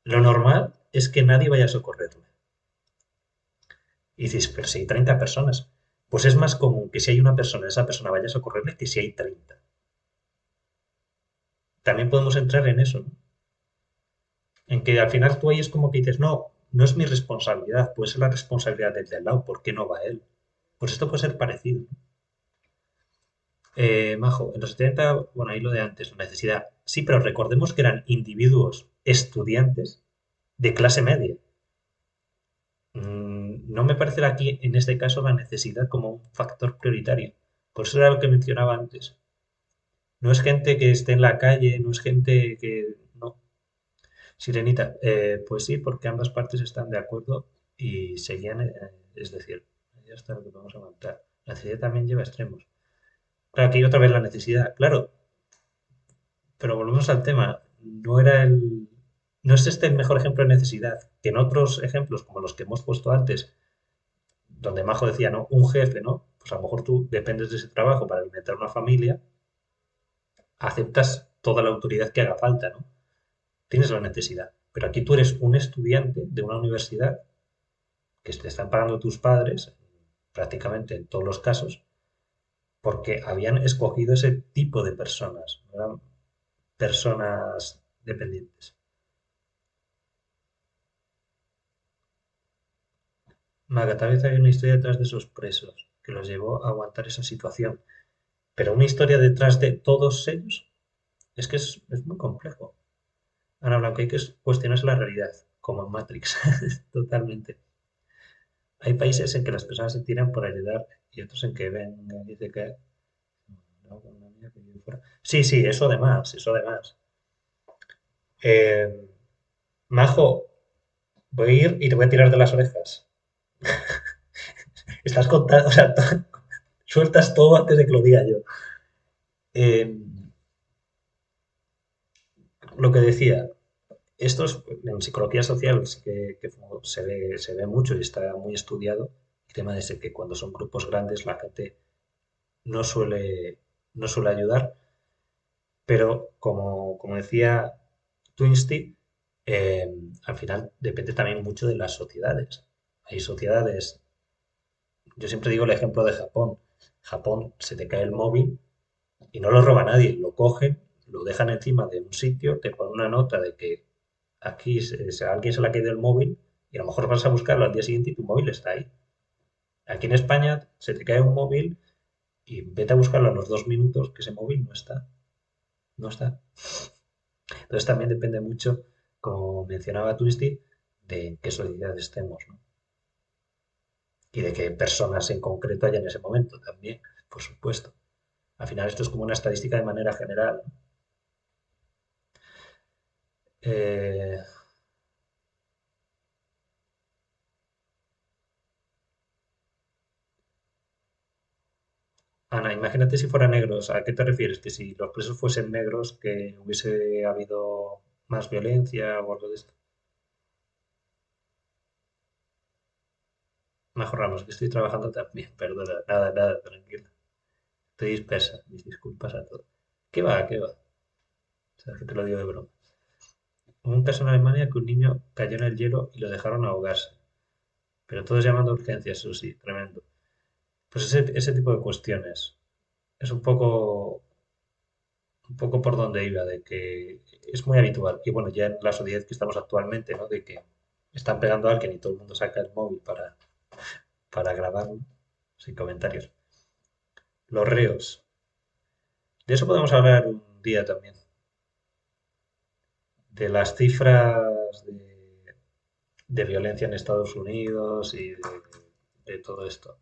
Lo normal es que nadie vaya a socorrerle. Y dices, pero si hay 30 personas, pues es más común que si hay una persona, esa persona vaya a socorrerle que si hay 30. También podemos entrar en eso, ¿no? En que al final tú ahí es como que dices, no, no es mi responsabilidad, puede ser la responsabilidad del de al lado, ¿por qué no va él? Pues esto puede ser parecido. Majo, en los 70, bueno, ahí lo de antes, la necesidad. Sí, pero recordemos que eran individuos estudiantes de clase media. No me parece aquí, en este caso, la necesidad como un factor prioritario. Por eso era lo que mencionaba antes. No es gente que esté en la calle, no es gente que... No. Sirenita, pues sí, porque ambas partes están de acuerdo y seguían, es decir, ya está lo que vamos a aguantar. La necesidad también lleva a extremos. Claro, aquí otra vez la necesidad, claro, pero volvemos al tema. No es este el mejor ejemplo de necesidad, que en otros ejemplos, como los que hemos puesto antes, donde Majo decía, ¿no? Un jefe, ¿no? Pues a lo mejor tú dependes de ese trabajo para alimentar una familia, aceptas toda la autoridad que haga falta, ¿no? Tienes la necesidad. Pero aquí tú eres un estudiante de una universidad que te están pagando tus padres, prácticamente en todos los casos, porque habían escogido ese tipo de personas, no eran personas dependientes. Maga, tal vez hay una historia detrás de esos presos que los llevó a aguantar esa situación, pero una historia detrás de todos ellos es que es muy complejo. Ana Blanco, hay que cuestionarse la realidad, como en Matrix, totalmente. Hay países en que las personas se tiran por ayudar y otros en que ven, dice que... no, una amiga que vive fuera. Sí, sí, eso además, eso además. Eh, Majo, voy a ir y te voy a tirar de las orejas. Estás contando, o sea, sueltas todo antes de que lo diga yo. Eh, lo que decía, esto en psicología social sí que se ve mucho y está muy estudiado, el tema de ese que cuando son grupos grandes la gente no suele, no suele ayudar, pero como decía Twinsty, eh, al final depende también mucho de las sociedades. Hay sociedades, yo siempre digo el ejemplo de Japón. Japón se te cae el móvil y no lo roba nadie, lo cogen, lo dejan encima de un sitio, te ponen una nota de que Aquí a alguien se le ha caído el móvil y a lo mejor vas a buscarlo al día siguiente y tu móvil está ahí. Aquí en España se te cae un móvil y vete a buscarlo a los 2 minutos que ese móvil no está. No está. Entonces también depende mucho, como mencionaba Twisty, de en qué sociedad estemos, ¿no? Y de qué personas en concreto haya en ese momento también, por supuesto. Al final esto es como una estadística de manera general, ¿no? Eh, Ana, imagínate si fueran negros. ¿A qué te refieres? ¿Que si los presos fuesen negros, que hubiese habido más violencia o algo de esto? Majo Ramos, que estoy trabajando también, perdona, nada, nada, tranquila. Estoy dispersa, mis disculpas a todos. ¿Qué va? ¿Qué va? Sabes que te lo digo de broma. Hubo un caso en Alemania que un niño cayó en el hielo y lo dejaron ahogarse. Pero todos llamando a urgencias, eso sí, tremendo. Pues ese tipo de cuestiones. Es un poco por donde iba, de que es muy habitual. Y bueno, ya en la sociedad que estamos actualmente, ¿no? De que están pegando a alguien y todo el mundo saca el móvil para grabarlo, sin comentarios. Los reos. De eso podemos hablar un día también. De las cifras de violencia en Estados Unidos y de todo esto.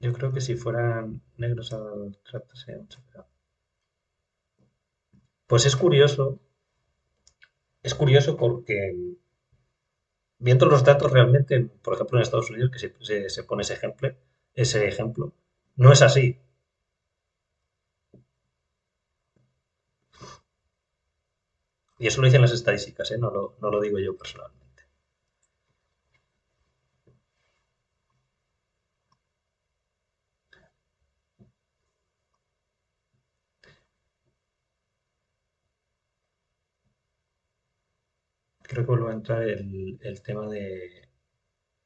Yo creo que si fueran negros al trato sería mucho peor. Pues es curioso porque viendo los datos realmente, por ejemplo en Estados Unidos, que se pone ese ejemplo, no es así. Y eso lo dicen las estadísticas, ¿eh? No lo digo yo personalmente. Creo que vuelve a entrar el tema de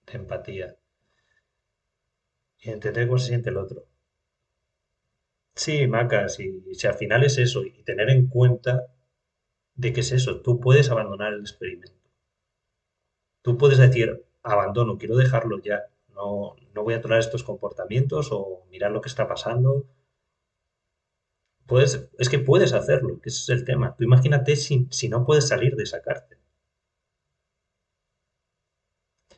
empatía y entender cómo se siente el otro. Sí, Maca, si al final es eso, y tener en cuenta de qué es eso, tú puedes abandonar el experimento. Tú puedes decir, abandono, quiero dejarlo ya. No voy a tolerar estos comportamientos o mirar lo que está pasando. Es que puedes hacerlo, que ese es el tema. Tú imagínate si no puedes salir de esa cárcel.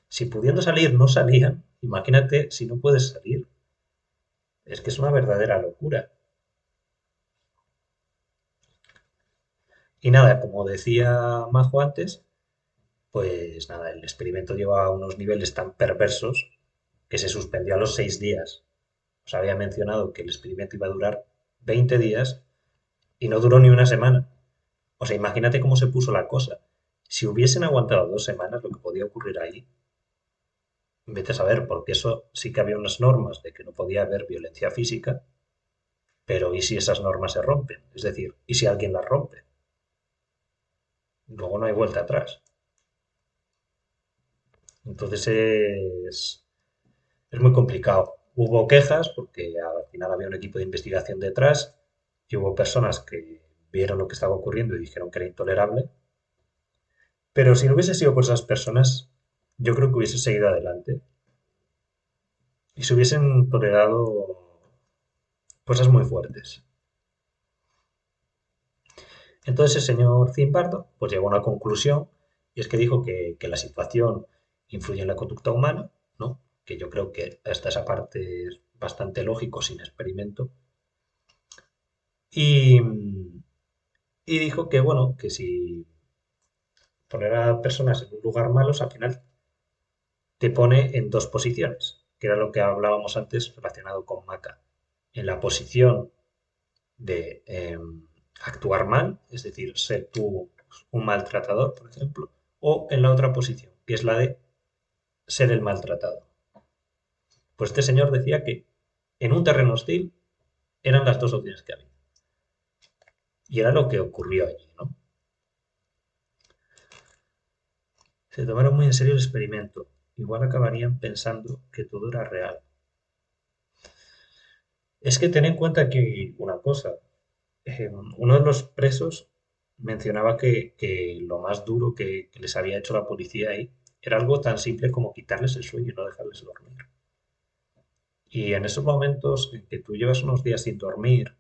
Si pudiendo salir no salían, imagínate si no puedes salir. Es que es una verdadera locura. Y nada, como decía Majo antes, pues nada, el experimento lleva a unos niveles tan perversos que se suspendió a los 6 días. Os había mencionado que el experimento iba a durar 20 días y no duró ni una semana. O sea, imagínate cómo se puso la cosa. Si hubiesen aguantado 2 semanas, lo que podía ocurrir ahí, vete a saber, porque eso sí que había unas normas de que no podía haber violencia física, pero ¿y si esas normas se rompen? Es decir, ¿y si alguien las rompe? Luego no hay vuelta atrás. Entonces es muy complicado. Hubo quejas porque al final había un equipo de investigación detrás y hubo personas que vieron lo que estaba ocurriendo y dijeron que era intolerable. Pero si no hubiese sido por esas personas, yo creo que hubiese seguido adelante y se hubiesen tolerado cosas muy fuertes. Entonces el señor Zimbardo pues llegó a una conclusión y es que dijo que la situación influye en la conducta humana, ¿no? Que yo creo que hasta esa parte es bastante lógico sin experimento. Y, y dijo que, bueno, que si poner a personas en un lugar malos al final te pone en dos posiciones, que era lo que hablábamos antes relacionado con Maca. En la posición de actuar mal, es decir, ser tú un maltratador, por ejemplo, o en la otra posición, que es la de ser el maltratado. Pues este señor decía que en un terreno hostil eran las dos opciones que había. Y era lo que ocurrió allí, ¿no? Se tomaron muy en serio el experimento. Igual acabarían pensando que todo era real. Es que ten en cuenta que una cosa. Uno de los presos mencionaba que lo más duro que les había hecho la policía ahí era algo tan simple como quitarles el sueño y no dejarles dormir. Y en esos momentos en que tú llevas unos días sin dormir,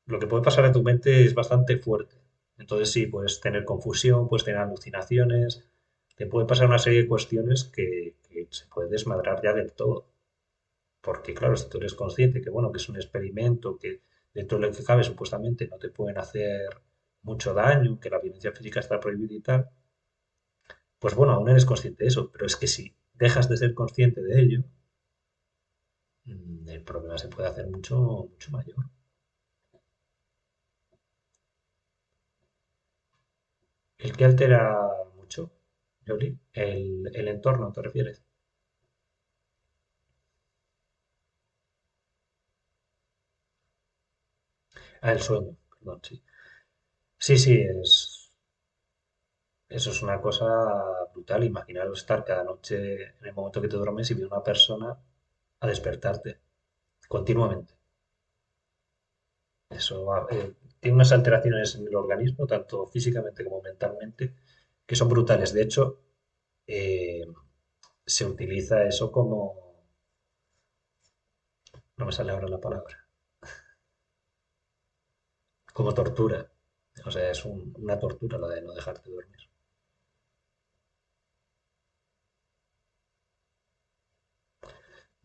lo que puede pasar en tu mente es bastante fuerte. Entonces sí, puedes tener confusión, puedes tener alucinaciones, te puede pasar una serie de cuestiones que se puede desmadrar ya del todo. Porque claro, si tú eres consciente que bueno, que es un experimento, que dentro de lo que cabe supuestamente no te pueden hacer mucho daño, que la violencia física está prohibida y tal, pues bueno, aún eres consciente de eso, pero es que si dejas de ser consciente de ello, el problema se puede hacer mucho, mucho mayor. ¿El que altera mucho, Yoli? El entorno, ¿te refieres? Ah, el sueño, perdón, sí. Sí, sí, eso es una cosa brutal. Imaginaros estar cada noche en el momento que te duermes y ver una persona a despertarte continuamente. Tiene unas alteraciones en el organismo, tanto físicamente como mentalmente, que son brutales. De hecho, eh, se utiliza eso como, no me sale ahora la palabra, como tortura. O sea, es una tortura la de no dejarte dormir.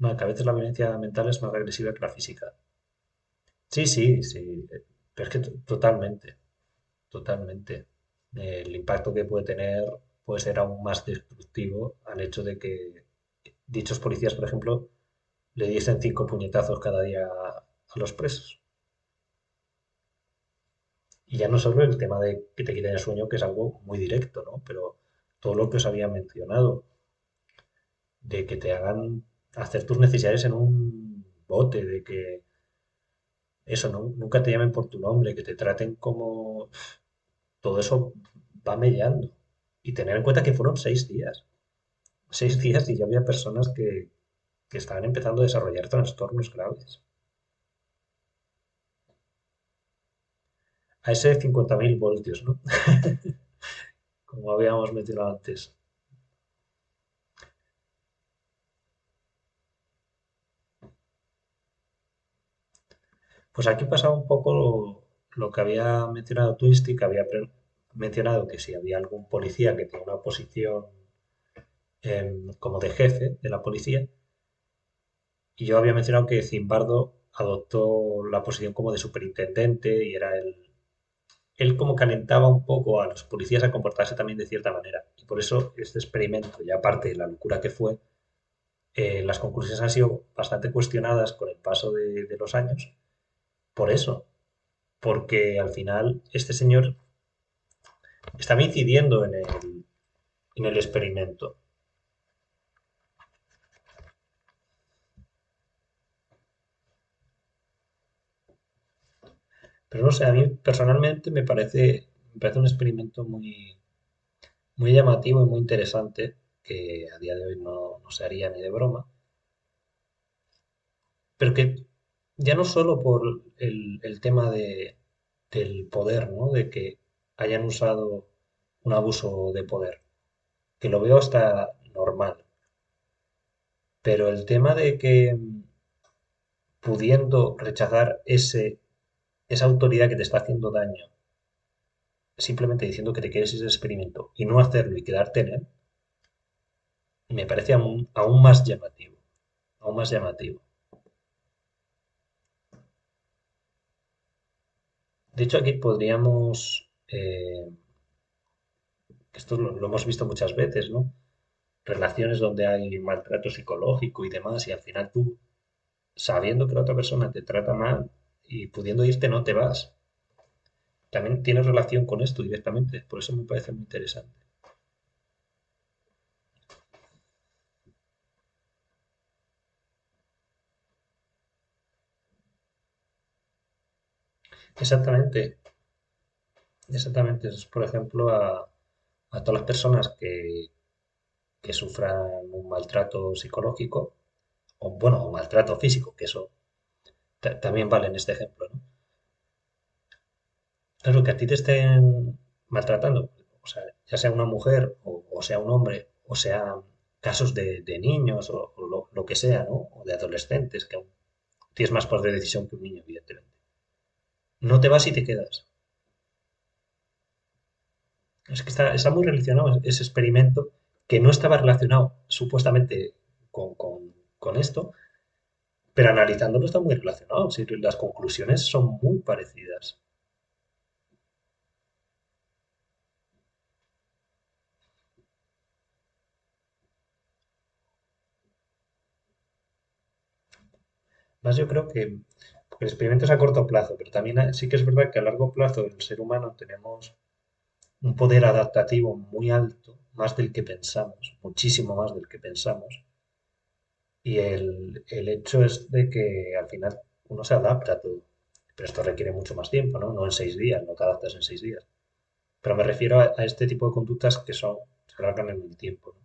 No, que a veces la violencia mental es más agresiva que la física. Sí, sí, sí. Pero es que totalmente, totalmente. El impacto que puede tener puede ser aún más destructivo al hecho de que dichos policías, por ejemplo, le diesen 5 puñetazos cada día a los presos. Y ya no solo el tema de que te quiten el sueño, que es algo muy directo, ¿no? Pero todo lo que os había mencionado, de que te hagan hacer tus necesidades en un bote, de que eso, nunca te llamen por tu nombre, que te traten como... Todo eso va mellando. Y tener en cuenta que fueron 6 días. 6 días y ya había personas que estaban empezando a desarrollar trastornos graves. A ese 50.000 voltios, ¿no? Como habíamos mencionado antes. Pues aquí pasaba un poco lo que había mencionado Twisty, que había mencionado que si había algún policía que tenía una posición como de jefe de la policía, y yo había mencionado que Zimbardo adoptó la posición como de superintendente y era él como calentaba un poco a los policías a comportarse también de cierta manera. Y por eso este experimento, ya aparte de la locura que fue, las conclusiones han sido bastante cuestionadas con el paso de los años. Por eso, porque al final este señor estaba incidiendo en el experimento. Pero no sé, a mí personalmente me parece un experimento muy, muy llamativo y muy interesante, que a día de hoy no se haría ni de broma, pero que ya no solo por el tema del poder, ¿no? De que hayan usado un abuso de poder, que lo veo hasta normal, pero el tema de que pudiendo rechazar esa autoridad que te está haciendo daño, simplemente diciendo que te quieres ese experimento y no hacerlo y quedarte en él, me parece aún más llamativo, aún más llamativo. De hecho, aquí podríamos, esto lo hemos visto muchas veces, ¿no? Relaciones donde hay maltrato psicológico y demás, y al final tú, sabiendo que la otra persona te trata mal y pudiendo irte, no te vas. También tiene relación con esto directamente, por eso me parece muy interesante. Exactamente, exactamente. Eso es, por ejemplo, a todas las personas que sufran un maltrato psicológico, o bueno, o maltrato físico, que eso también vale en este ejemplo, ¿no? Claro, que a ti te estén maltratando, o sea, ya sea una mujer o sea un hombre, o sea casos de niños o lo que sea, ¿no? O de adolescentes, que aún tienes más poder de decisión que un niño, evidentemente. No te vas y te quedas. Es que está muy relacionado ese experimento que no estaba relacionado supuestamente con esto, pero analizándolo está muy relacionado. Sí, las conclusiones son muy parecidas. Más yo creo que porque el experimento es a corto plazo, pero también sí que es verdad que a largo plazo el ser humano tenemos un poder adaptativo muy alto, más del que pensamos, muchísimo más del que pensamos. Y el hecho es de que al final uno se adapta a todo. Pero esto requiere mucho más tiempo, ¿no? No en 6 días, no te adaptas en 6 días. Pero me refiero a este tipo de conductas que se alargan en el tiempo, ¿no?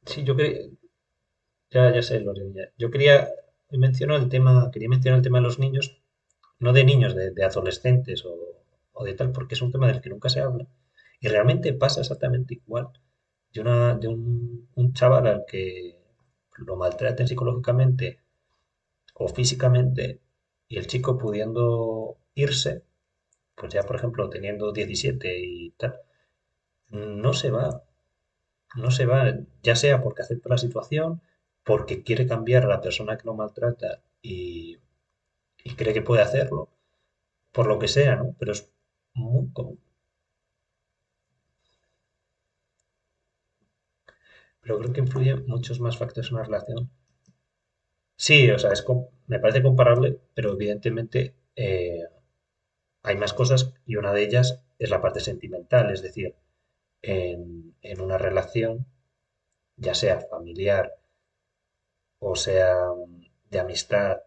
Sí, ya sé, Lorena. Yo quería mencionar el tema de los niños, no de niños, de adolescentes o de tal, porque es un tema del que nunca se habla. Y realmente pasa exactamente igual de un chaval al que lo maltraten psicológicamente o físicamente y el chico pudiendo irse, pues ya por ejemplo teniendo 17 y tal, no se va, no se va, ya sea porque acepta la situación, porque quiere cambiar a la persona que lo maltrata y cree que puede hacerlo, por lo que sea, ¿no? Pero es muy común. Pero creo que influyen muchos más factores en una relación. Sí, o sea, me parece comparable, pero evidentemente hay más cosas y una de ellas es la parte sentimental, es decir, en una relación, ya sea familiar o sea de amistad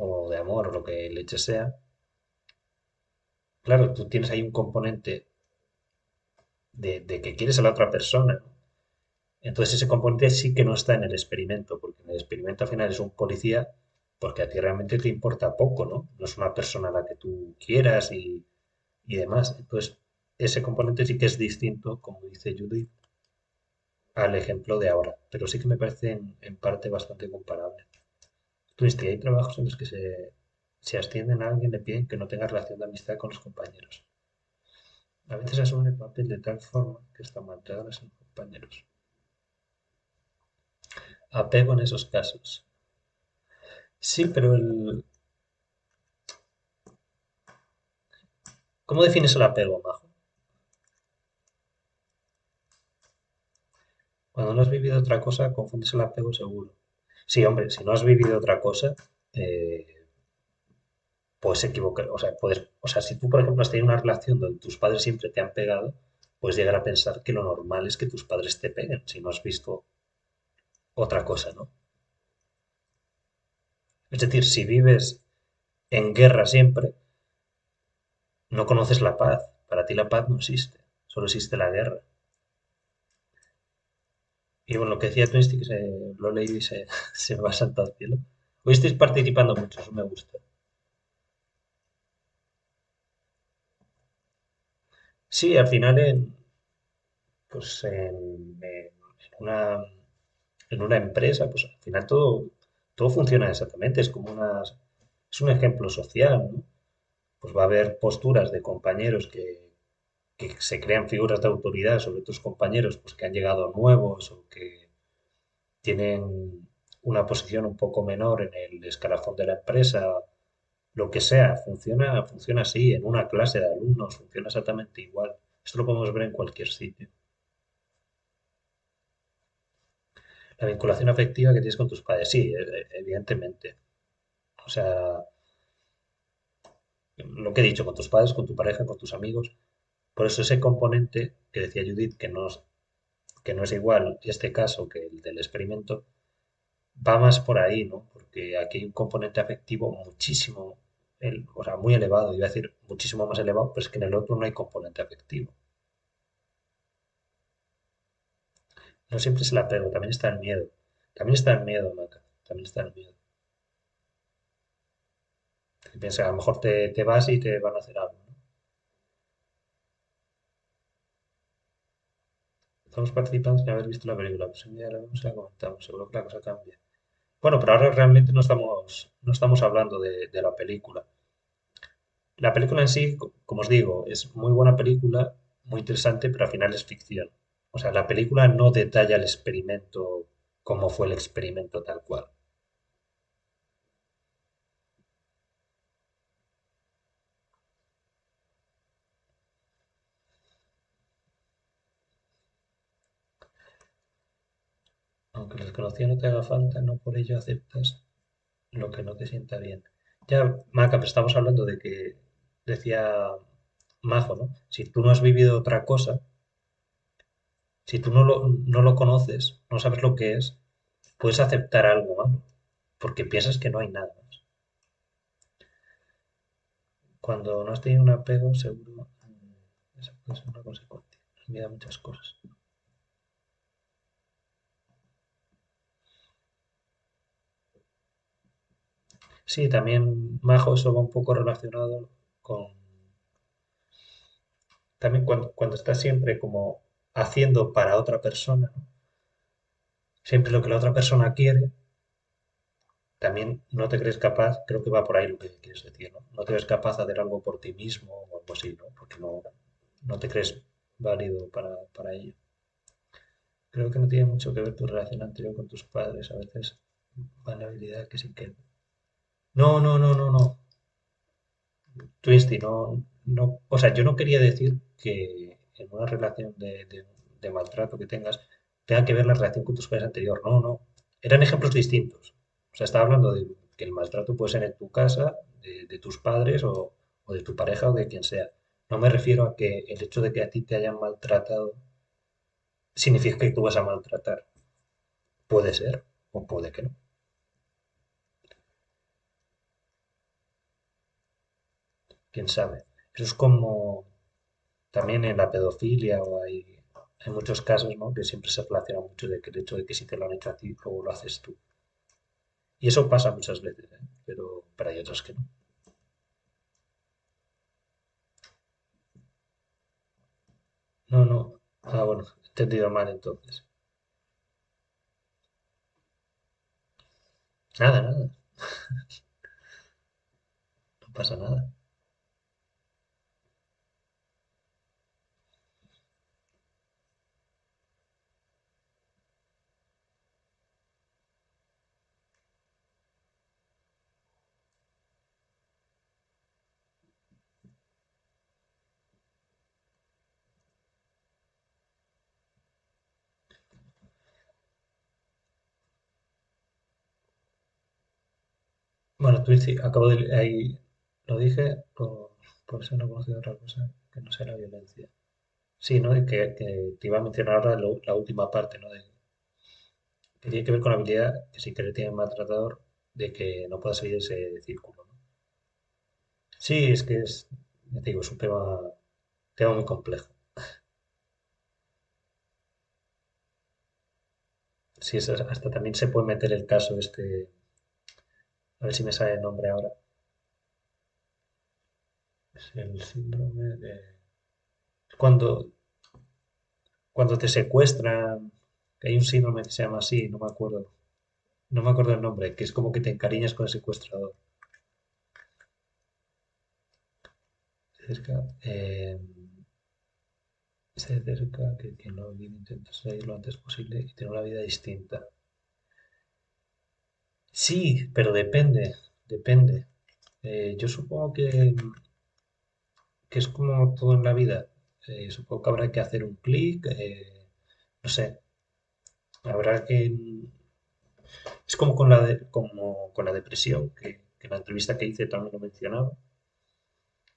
o de amor o lo que leche sea, claro, tú tienes ahí un componente de que quieres a la otra persona, ¿no? Entonces ese componente sí que no está en el experimento, porque en el experimento al final es un policía, porque a ti realmente te importa poco, ¿no? No es una persona a la que tú quieras y demás. Entonces ese componente sí que es distinto, como dice Judith, al ejemplo de ahora, pero sí que me parece en parte bastante comparable. Tú, hay trabajos en los que se ascienden a alguien, le piden que no tenga relación de amistad con los compañeros. A veces asumen el papel de tal forma que están maltratadas en compañeros. Apego en esos casos. Sí, pero ¿cómo defines el apego, Majo? Cuando no has vivido otra cosa, confundes el apego seguro. Sí, hombre, si no has vivido otra cosa, eh, puedes equivocar, o sea, si tú, por ejemplo, has tenido una relación donde tus padres siempre te han pegado, puedes llegar a pensar que lo normal es que tus padres te peguen si no has visto otra cosa, ¿no? Es decir, si vives en guerra siempre, no conoces la paz. Para ti la paz no existe, solo existe la guerra. Y bueno, lo que decía Twinsty, que lo leí y se me va saltar al cielo. Hoy estáis participando mucho, eso me gusta. Sí, al final pues en una empresa, pues al final todo funciona exactamente. Es un ejemplo social, ¿no? Pues va a haber posturas de compañeros que se crean figuras de autoridad sobre otros compañeros pues, que han llegado nuevos o que tienen una posición un poco menor en el escalafón de la empresa, lo que sea, funciona así, en una clase de alumnos, funciona exactamente igual. Esto lo podemos ver en cualquier sitio. La vinculación afectiva que tienes con tus padres, sí, evidentemente. O sea, lo que he dicho, con tus padres, con tu pareja, con tus amigos. Por eso ese componente que decía Judith, que no es igual este caso que el del experimento, va más por ahí, ¿no? Porque aquí hay un componente afectivo muchísimo. o sea, muy elevado, iba a decir muchísimo más elevado, pero es que en el otro no hay componente afectivo. No siempre es el apego, también está el miedo. También está el miedo, Maca. También está el miedo. Que piensas, a lo mejor te vas y te van a hacer algo, ¿no? Estamos participando sin haber visto la película. Pues un día la vemos y la comentamos. Seguro que la cosa cambia. Bueno, pero ahora realmente no estamos hablando de la película. La película en sí, como os digo, es muy buena película, muy interesante, pero al final es ficción. O sea, la película no detalla el experimento como fue el experimento tal cual. Aunque la desconocida no te haga falta, no por ello aceptas lo que no te sienta bien. Ya, Maca, pero estamos hablando de que decía Majo, ¿no? Si tú no has vivido otra cosa, si tú no lo conoces, no sabes lo que es, puedes aceptar algo malo, porque piensas que no hay nada más. Cuando no has tenido un apego, seguro, esa puede ser una consecuencia. Mira muchas cosas. Sí, también, Majo, eso va un poco relacionado con, también cuando estás siempre como haciendo para otra persona, ¿no? Siempre lo que la otra persona quiere, también no te crees capaz, creo que va por ahí lo que quieres decir, ¿no? No te ves capaz de hacer algo por ti mismo o algo así, ¿no? Porque no te crees válido para ello. Creo que no tiene mucho que ver tu relación anterior con tus padres, a veces va en la habilidad que sí que... No, no, no, no, no. Twisty, no, no, o sea, yo no quería decir que en una relación de maltrato que tenga que ver la relación con tus padres anterior. No, no. Eran ejemplos distintos. O sea, estaba hablando de que el maltrato puede ser en tu casa, de tus padres o de tu pareja o de quien sea. No me refiero a que el hecho de que a ti te hayan maltratado significa que tú vas a maltratar. Puede ser o puede que no. Quién sabe. Eso es como también en la pedofilia o hay muchos casos, ¿no? Que siempre se relaciona mucho de que el hecho de que si te lo han hecho a ti, luego lo haces tú. Y eso pasa muchas veces, ¿eh? Pero hay otras que no. No, no. Ah, bueno, he entendido mal entonces. Nada, nada. No pasa nada. Bueno, tú acabo de... Ahí lo dije por eso no he conocido otra cosa que no sea la violencia. Sí, ¿no? Y que te iba a mencionar ahora la última parte, ¿no? Que tiene que ver con la habilidad que sin querer tiene el maltratador de que no pueda salir de ese círculo, ¿no? Sí, es que ya te digo, es un tema muy complejo. Sí, hasta también se puede meter el caso este, a ver si me sale el nombre ahora. Es el síndrome de... Cuando, cuando te secuestran, que hay un síndrome que se llama así, no me acuerdo el nombre, que es como que te encariñas con el secuestrador. Cerca, se cerca, que quien lo vive intenta salir lo antes posible y tener una vida distinta. Sí, pero depende. Yo supongo que es como todo en la vida. Supongo que habrá que hacer un clic, no sé, habrá que... Es como con la depresión, que en la entrevista que hice también lo mencionaba.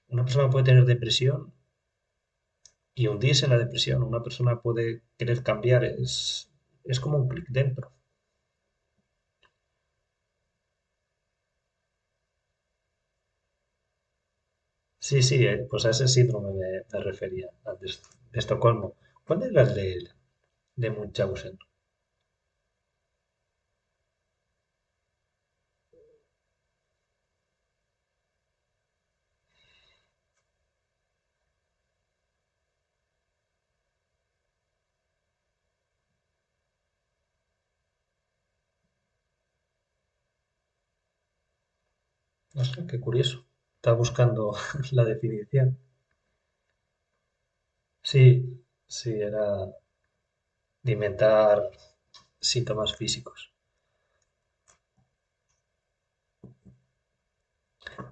Una persona puede tener depresión y hundirse en la depresión. Una persona puede querer cambiar, es como un clic dentro. Sí, sí, pues a ese síndrome me refería, al de Estocolmo. ¿Cuál era el de Munchausen? No sé, qué curioso. Estaba buscando la definición. Sí, sí, era de inventar síntomas físicos.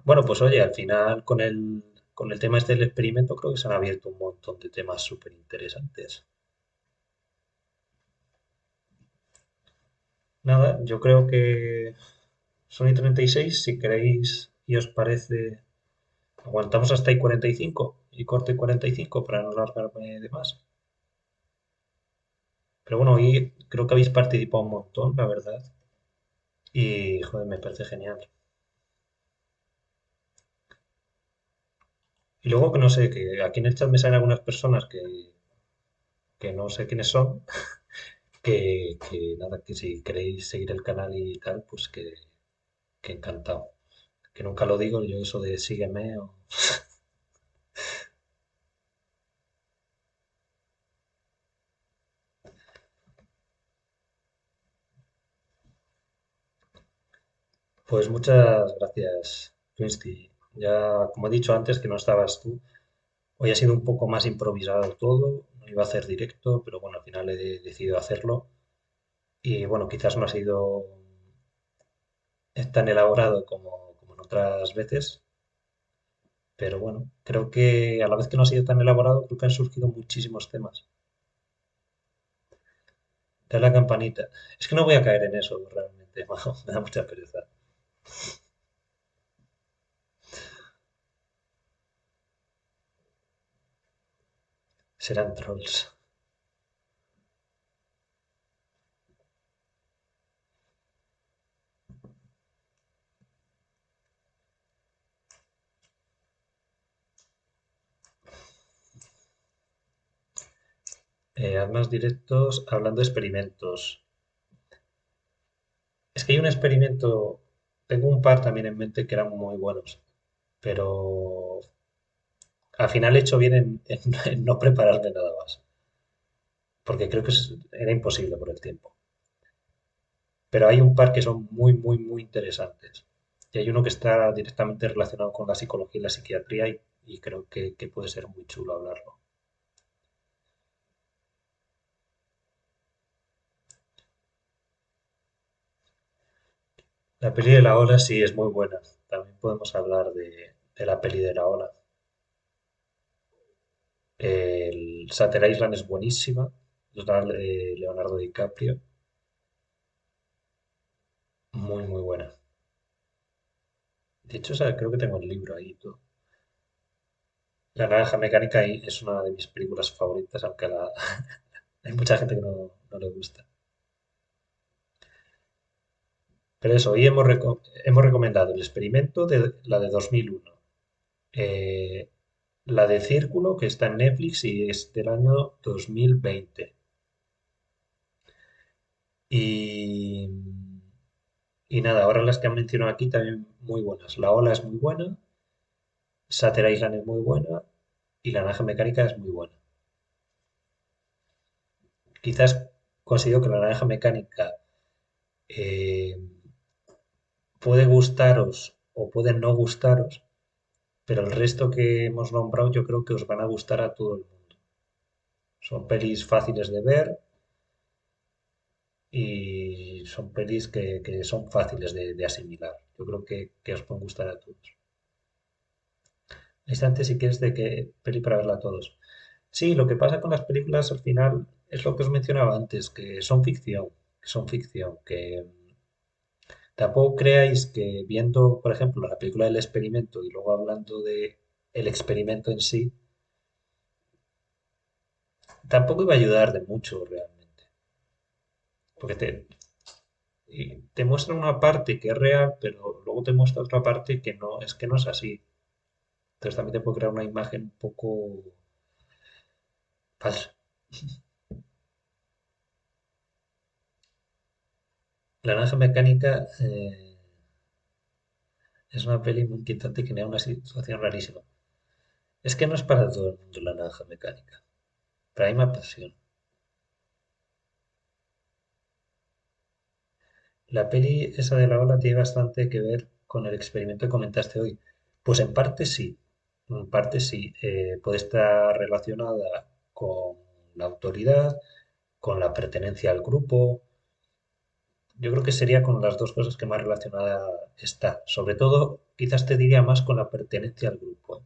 Bueno, pues oye, al final con el tema este del experimento creo que se han abierto un montón de temas súper interesantes. Nada, yo creo que son y 36. Si queréis y os parece, aguantamos hasta y 45 y corte 45 para no alargarme de más. Pero bueno, hoy creo que habéis participado un montón, la verdad. Y, joder, me parece genial. Y luego que no sé, que aquí en el chat me salen algunas personas que no sé quiénes son, que nada, que si queréis seguir el canal y tal, pues que encantado. Que nunca lo digo, yo eso de sígueme o... Pues muchas gracias, Twinsty. Ya, como he dicho antes, que no estabas tú, hoy ha sido un poco más improvisado todo, no iba a hacer directo, pero bueno, al final he decidido hacerlo. Y bueno, quizás no ha sido tan elaborado como en otras veces, pero bueno, creo que a la vez que no ha sido tan elaborado, creo que han surgido muchísimos temas. Da la campanita. Es que no voy a caer en eso realmente, Majo, me da mucha pereza. Serán trolls. Haz más directos hablando de experimentos. Es que hay un experimento, tengo un par también en mente que eran muy buenos, pero al final he hecho bien en no prepararme nada más, porque creo que era imposible por el tiempo. Pero hay un par que son muy, muy, muy interesantes. Y hay uno que está directamente relacionado con la psicología y la psiquiatría y creo que puede ser muy chulo hablarlo. La peli de la ola sí es muy buena. También podemos hablar de la peli de la ola. El Shutter Island es buenísima. Es la de Leonardo DiCaprio. Muy, muy buena. De hecho, creo que tengo el libro ahí y todo. La Naranja Mecánica es una de mis películas favoritas, aunque hay mucha gente que no le gusta. Pero eso, hoy hemos recomendado el experimento de la de 2001, eh, la de Círculo, que está en Netflix y es del año 2020. Y, y nada, ahora las que han mencionado aquí también muy buenas. La Ola es muy buena, Shutter Island es muy buena y La Naranja Mecánica es muy buena. Quizás considero que La Naranja Mecánica eh, puede gustaros o puede no gustaros, pero el resto que hemos nombrado yo creo que os van a gustar a todo el mundo. Son pelis fáciles de ver y son pelis que son fáciles de asimilar. Yo creo que os pueden gustar a todos. Instante, si quieres, de qué peli para verla a todos. Sí, lo que pasa con las películas al final es lo que os mencionaba antes, que son ficción, que tampoco creáis que viendo, por ejemplo, la película del experimento y luego hablando de el experimento en sí, tampoco iba a ayudar de mucho realmente. Porque te muestran una parte que es real, pero luego te muestra otra parte que no es así. Entonces también te puede crear una imagen un poco falsa. La naranja mecánica es una peli muy inquietante que genera una situación rarísima. Es que no es para todo el mundo la naranja mecánica, pero a mí me apasiona. La peli esa de la ola tiene bastante que ver con el experimento que comentaste hoy. Pues en parte sí, en parte sí. Puede estar relacionada con la autoridad, con la pertenencia al grupo. Yo creo que sería con las dos cosas que más relacionada está. Sobre todo, quizás te diría más con la pertenencia al grupo.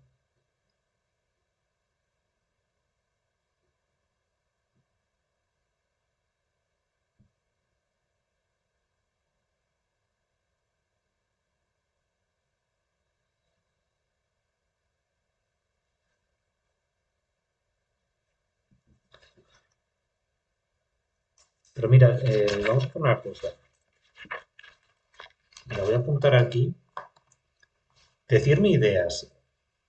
Pero mira, vamos a hacer una cosa. Me la voy a apuntar aquí. Decirme ideas.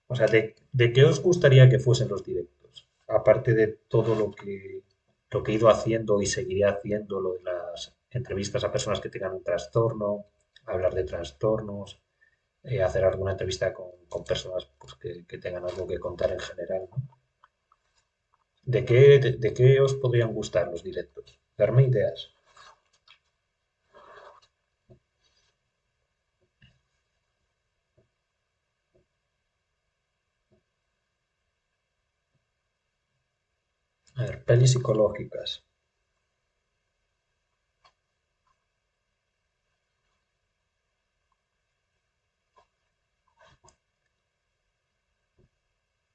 O sea, de qué os gustaría que fuesen los directos. Aparte de todo lo que he ido haciendo y seguiré haciendo, lo de las entrevistas a personas que tengan un trastorno, hablar de trastornos, hacer alguna entrevista con personas pues, que tengan algo que contar en general, ¿no? De qué os podrían gustar los directos? Darme ideas. A ver, pelis psicológicas.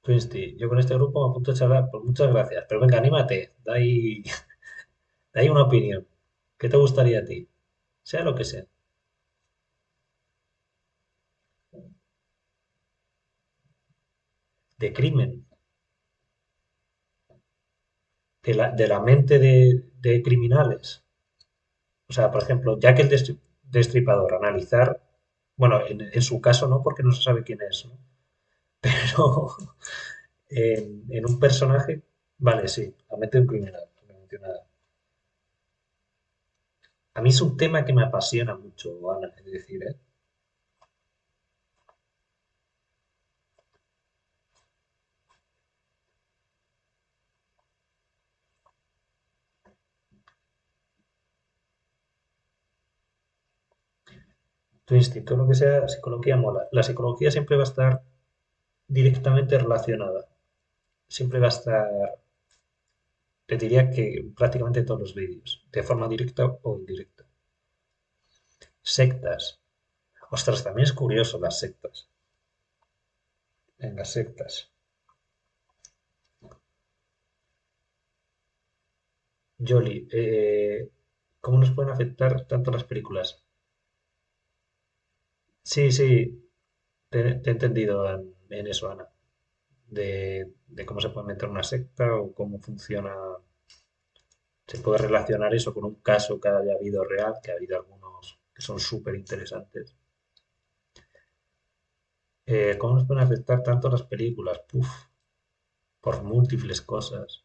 Twisty, yo con este grupo me apunto a charlar, pues muchas gracias. Pero venga, anímate, da ahí una opinión. ¿Qué te gustaría a ti? Sea lo que sea. De crimen, de la mente de criminales. O sea, por ejemplo, Jack el Destripador, analizar, bueno, en su caso no, porque no se sabe quién es, ¿no? Pero en un personaje, vale, sí, la mente de un criminal. A mí es un tema que me apasiona mucho, Ana, es decir, ¿eh? Tu instinto, lo que sea, psicología mola. La psicología siempre va a estar directamente relacionada. Siempre va a estar, te diría que prácticamente todos los vídeos, de forma directa o indirecta. Sectas. Ostras, también es curioso las sectas. En las sectas. Jolly, ¿cómo nos pueden afectar tanto las películas? Sí, sí, te he entendido en eso, Ana. De cómo se puede meter una secta o cómo funciona. Se puede relacionar eso con un caso que haya habido real, que ha habido algunos que son súper interesantes. ¿Cómo nos pueden afectar tanto las películas? Puf, por múltiples cosas,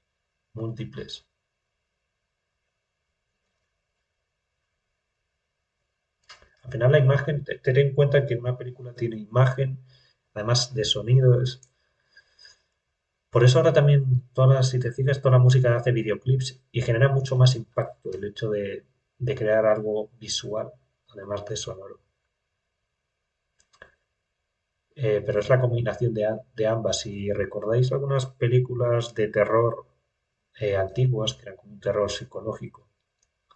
múltiples. Al final la imagen, ten en cuenta que una película tiene imagen, además de sonidos. Por eso ahora también, si te fijas, toda la música hace videoclips y genera mucho más impacto el hecho de crear algo visual, además de sonoro. Pero es la combinación de ambas. Si recordáis algunas películas de terror antiguas, que eran como un terror psicológico,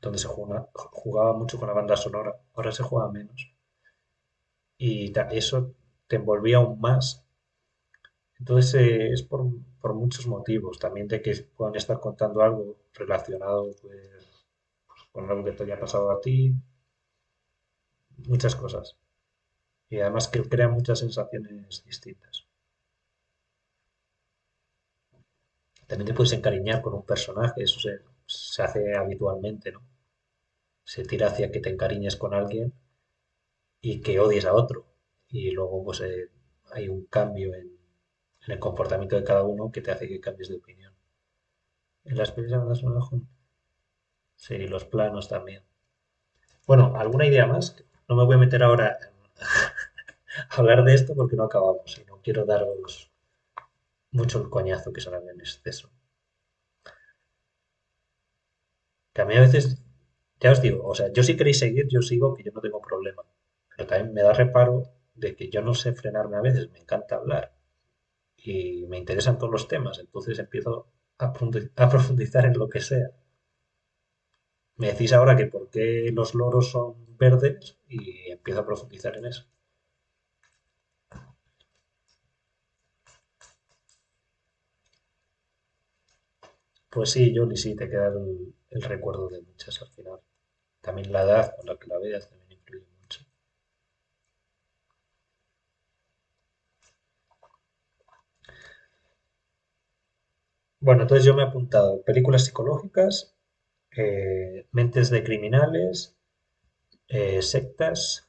donde jugaba mucho con la banda sonora, ahora se juega menos. Y eso te envolvía aún más. Entonces es por muchos motivos, también de que puedan estar contando algo relacionado pues, con algo que te haya pasado a ti, muchas cosas. Y además que crea muchas sensaciones distintas. También te puedes encariñar con un personaje, eso se hace habitualmente, ¿no? Se tira hacia que te encariñes con alguien y que odies a otro. Y luego pues hay un cambio en el comportamiento de cada uno que te hace que cambies de opinión. En las pelis de banda sonora, sí, los planos también. Bueno, ¿alguna idea más? No me voy a meter ahora a hablar de esto porque no acabamos y no quiero daros mucho el coñazo que son en exceso. Que a mí a veces, ya os digo, o sea, yo si queréis seguir, yo sigo, que yo no tengo problema. Pero también me da reparo de que yo no sé frenarme a veces, me encanta hablar y me interesan todos los temas, entonces empiezo a profundizar en lo que sea. Me decís ahora que por qué los loros son verdes y empiezo a profundizar en eso. Pues sí, Jolly, sí, te queda el recuerdo de muchas al final. También la edad con la que la veas también influye mucho. Bueno, entonces yo me he apuntado películas psicológicas, mentes de criminales, sectas.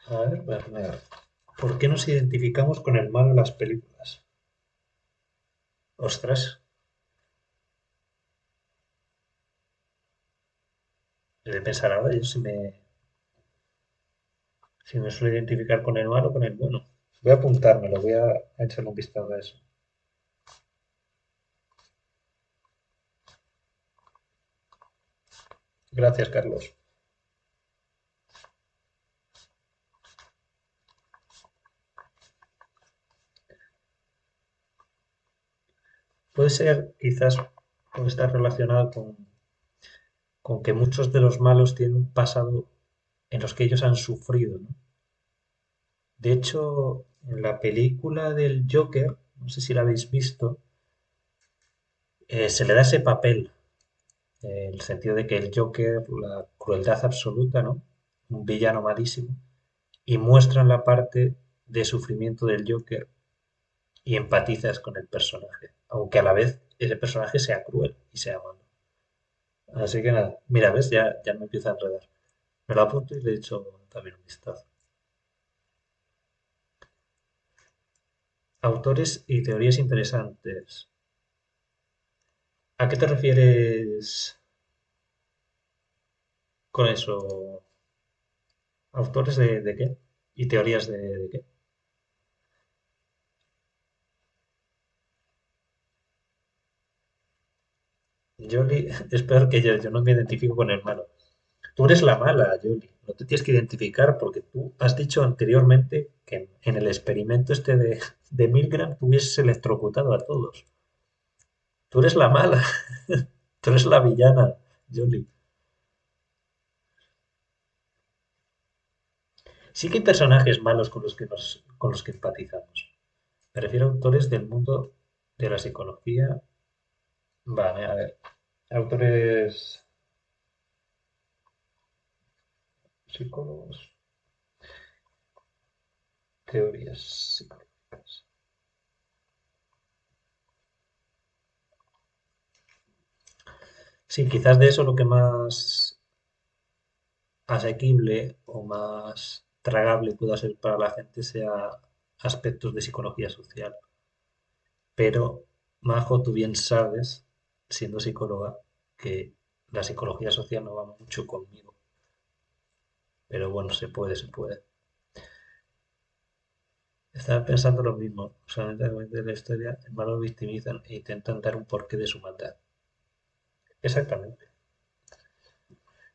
A ver, voy a poner, ¿por qué nos identificamos con el malo en las películas? Ostras, he de pensar ahora, yo si me suelo identificar con el malo o con el bueno. Voy a apuntármelo, voy a echarle un vistazo a eso. Gracias, Carlos. Puede ser, quizás, puede estar relacionado con que muchos de los malos tienen un pasado en los que ellos han sufrido, ¿no? De hecho, en la película del Joker, no sé si la habéis visto, se le da ese papel, en el sentido de que el Joker, la crueldad absoluta, ¿no? Un villano malísimo, y muestran la parte de sufrimiento del Joker y empatizas con el personaje, aunque a la vez ese personaje sea cruel y sea malo. Así que nada, mira, ves, ya me empieza a enredar. Me lo apunto y le echo también un vistazo. Autores y teorías interesantes. ¿A qué te refieres con eso? ¿Autores de qué? ¿Y teorías de qué? Jolie es peor que yo no me identifico con el malo. Tú eres la mala, Jolie. No te tienes que identificar porque tú has dicho anteriormente que en el experimento este de Milgram tú hubieses electrocutado a todos. Tú eres la mala. Tú eres la villana, Jolie. Sí que hay personajes malos con los que empatizamos. Me refiero a autores del mundo de la psicología. Vale, a ver. Autores psicólogos, teorías psicológicas. Sí, quizás de eso lo que más asequible o más tragable pueda ser para la gente sea aspectos de psicología social. Pero, Majo, tú bien sabes, siendo psicóloga, que la psicología social no va mucho conmigo. Pero bueno, se puede. Estaba pensando lo mismo, solamente de la historia, el malo lo victimizan e intentan dar un porqué de su maldad. Exactamente.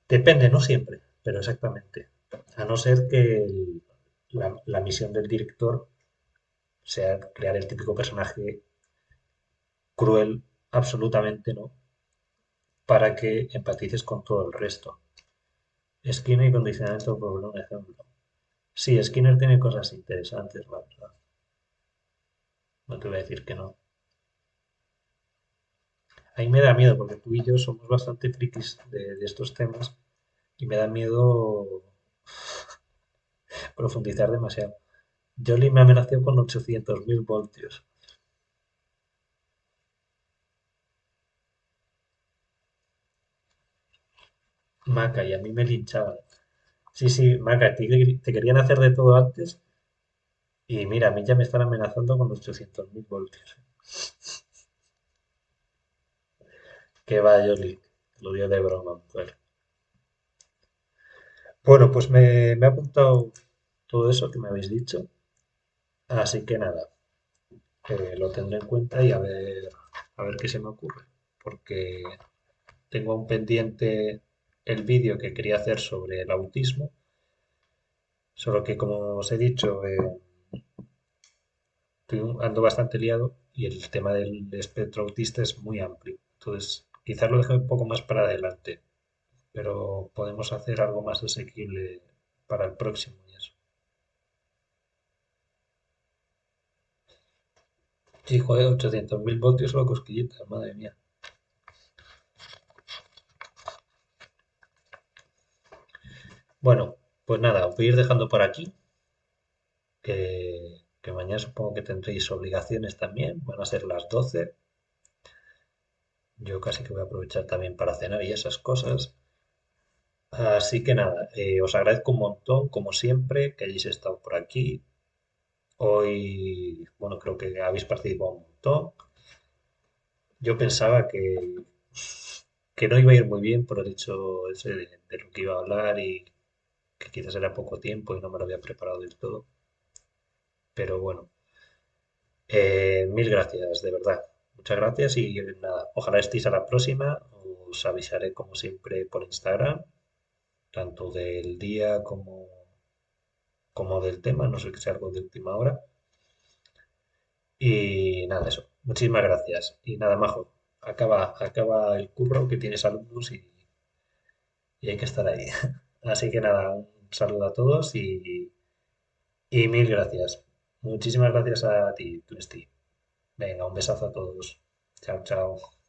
Depende, no siempre, pero exactamente. A no ser que la misión del director sea crear el típico personaje cruel, absolutamente no, para que empatices con todo el resto. Skinner y condicionamiento, por poner un ejemplo. Sí, Skinner tiene cosas interesantes, la verdad. No te voy a decir que no. A mí me da miedo porque tú y yo somos bastante frikis de estos temas y me da miedo profundizar demasiado. Jolie me amenazó con 800.000 voltios. Maca, y a mí me linchaban. Sí, sí, Maca, te querían hacer de todo antes y mira, a mí ya me están amenazando con los 800.000 voltios. Que va, Yoli, lo dio de broma, mujer. Bueno, pues me ha apuntado todo eso que me habéis dicho, así que nada, lo tendré en cuenta y a ver qué se me ocurre, porque tengo aún pendiente el vídeo que quería hacer sobre el autismo, solo que como os he dicho, ando bastante liado y el tema del espectro autista es muy amplio. Entonces, quizás lo deje un poco más para adelante, pero podemos hacer algo más asequible para el próximo y eso. Sí, joder, 800.000 voltios solo cosquillitas, madre mía. Bueno, pues nada, os voy a ir dejando por aquí, que mañana supongo que tendréis obligaciones también, van a ser las 12. Yo casi que voy a aprovechar también para cenar y esas cosas. Así que nada, os agradezco un montón, como siempre, que hayáis estado por aquí. Hoy, bueno, creo que habéis participado un montón. Yo pensaba que no iba a ir muy bien por el hecho ese de lo que iba a hablar y que quizás era poco tiempo y no me lo había preparado del todo. Pero bueno, mil gracias, de verdad. Muchas gracias y nada, ojalá estéis a la próxima. Os avisaré como siempre por Instagram, tanto del día como del tema, no sé que sea algo de última hora. Y nada, eso. Muchísimas gracias. Y nada, Majo, acaba el curro que tienes alumnos y hay que estar ahí. Así que nada, un saludo a todos y mil gracias. Muchísimas gracias a ti, Tuesti. Venga, un besazo a todos. Chao, chao.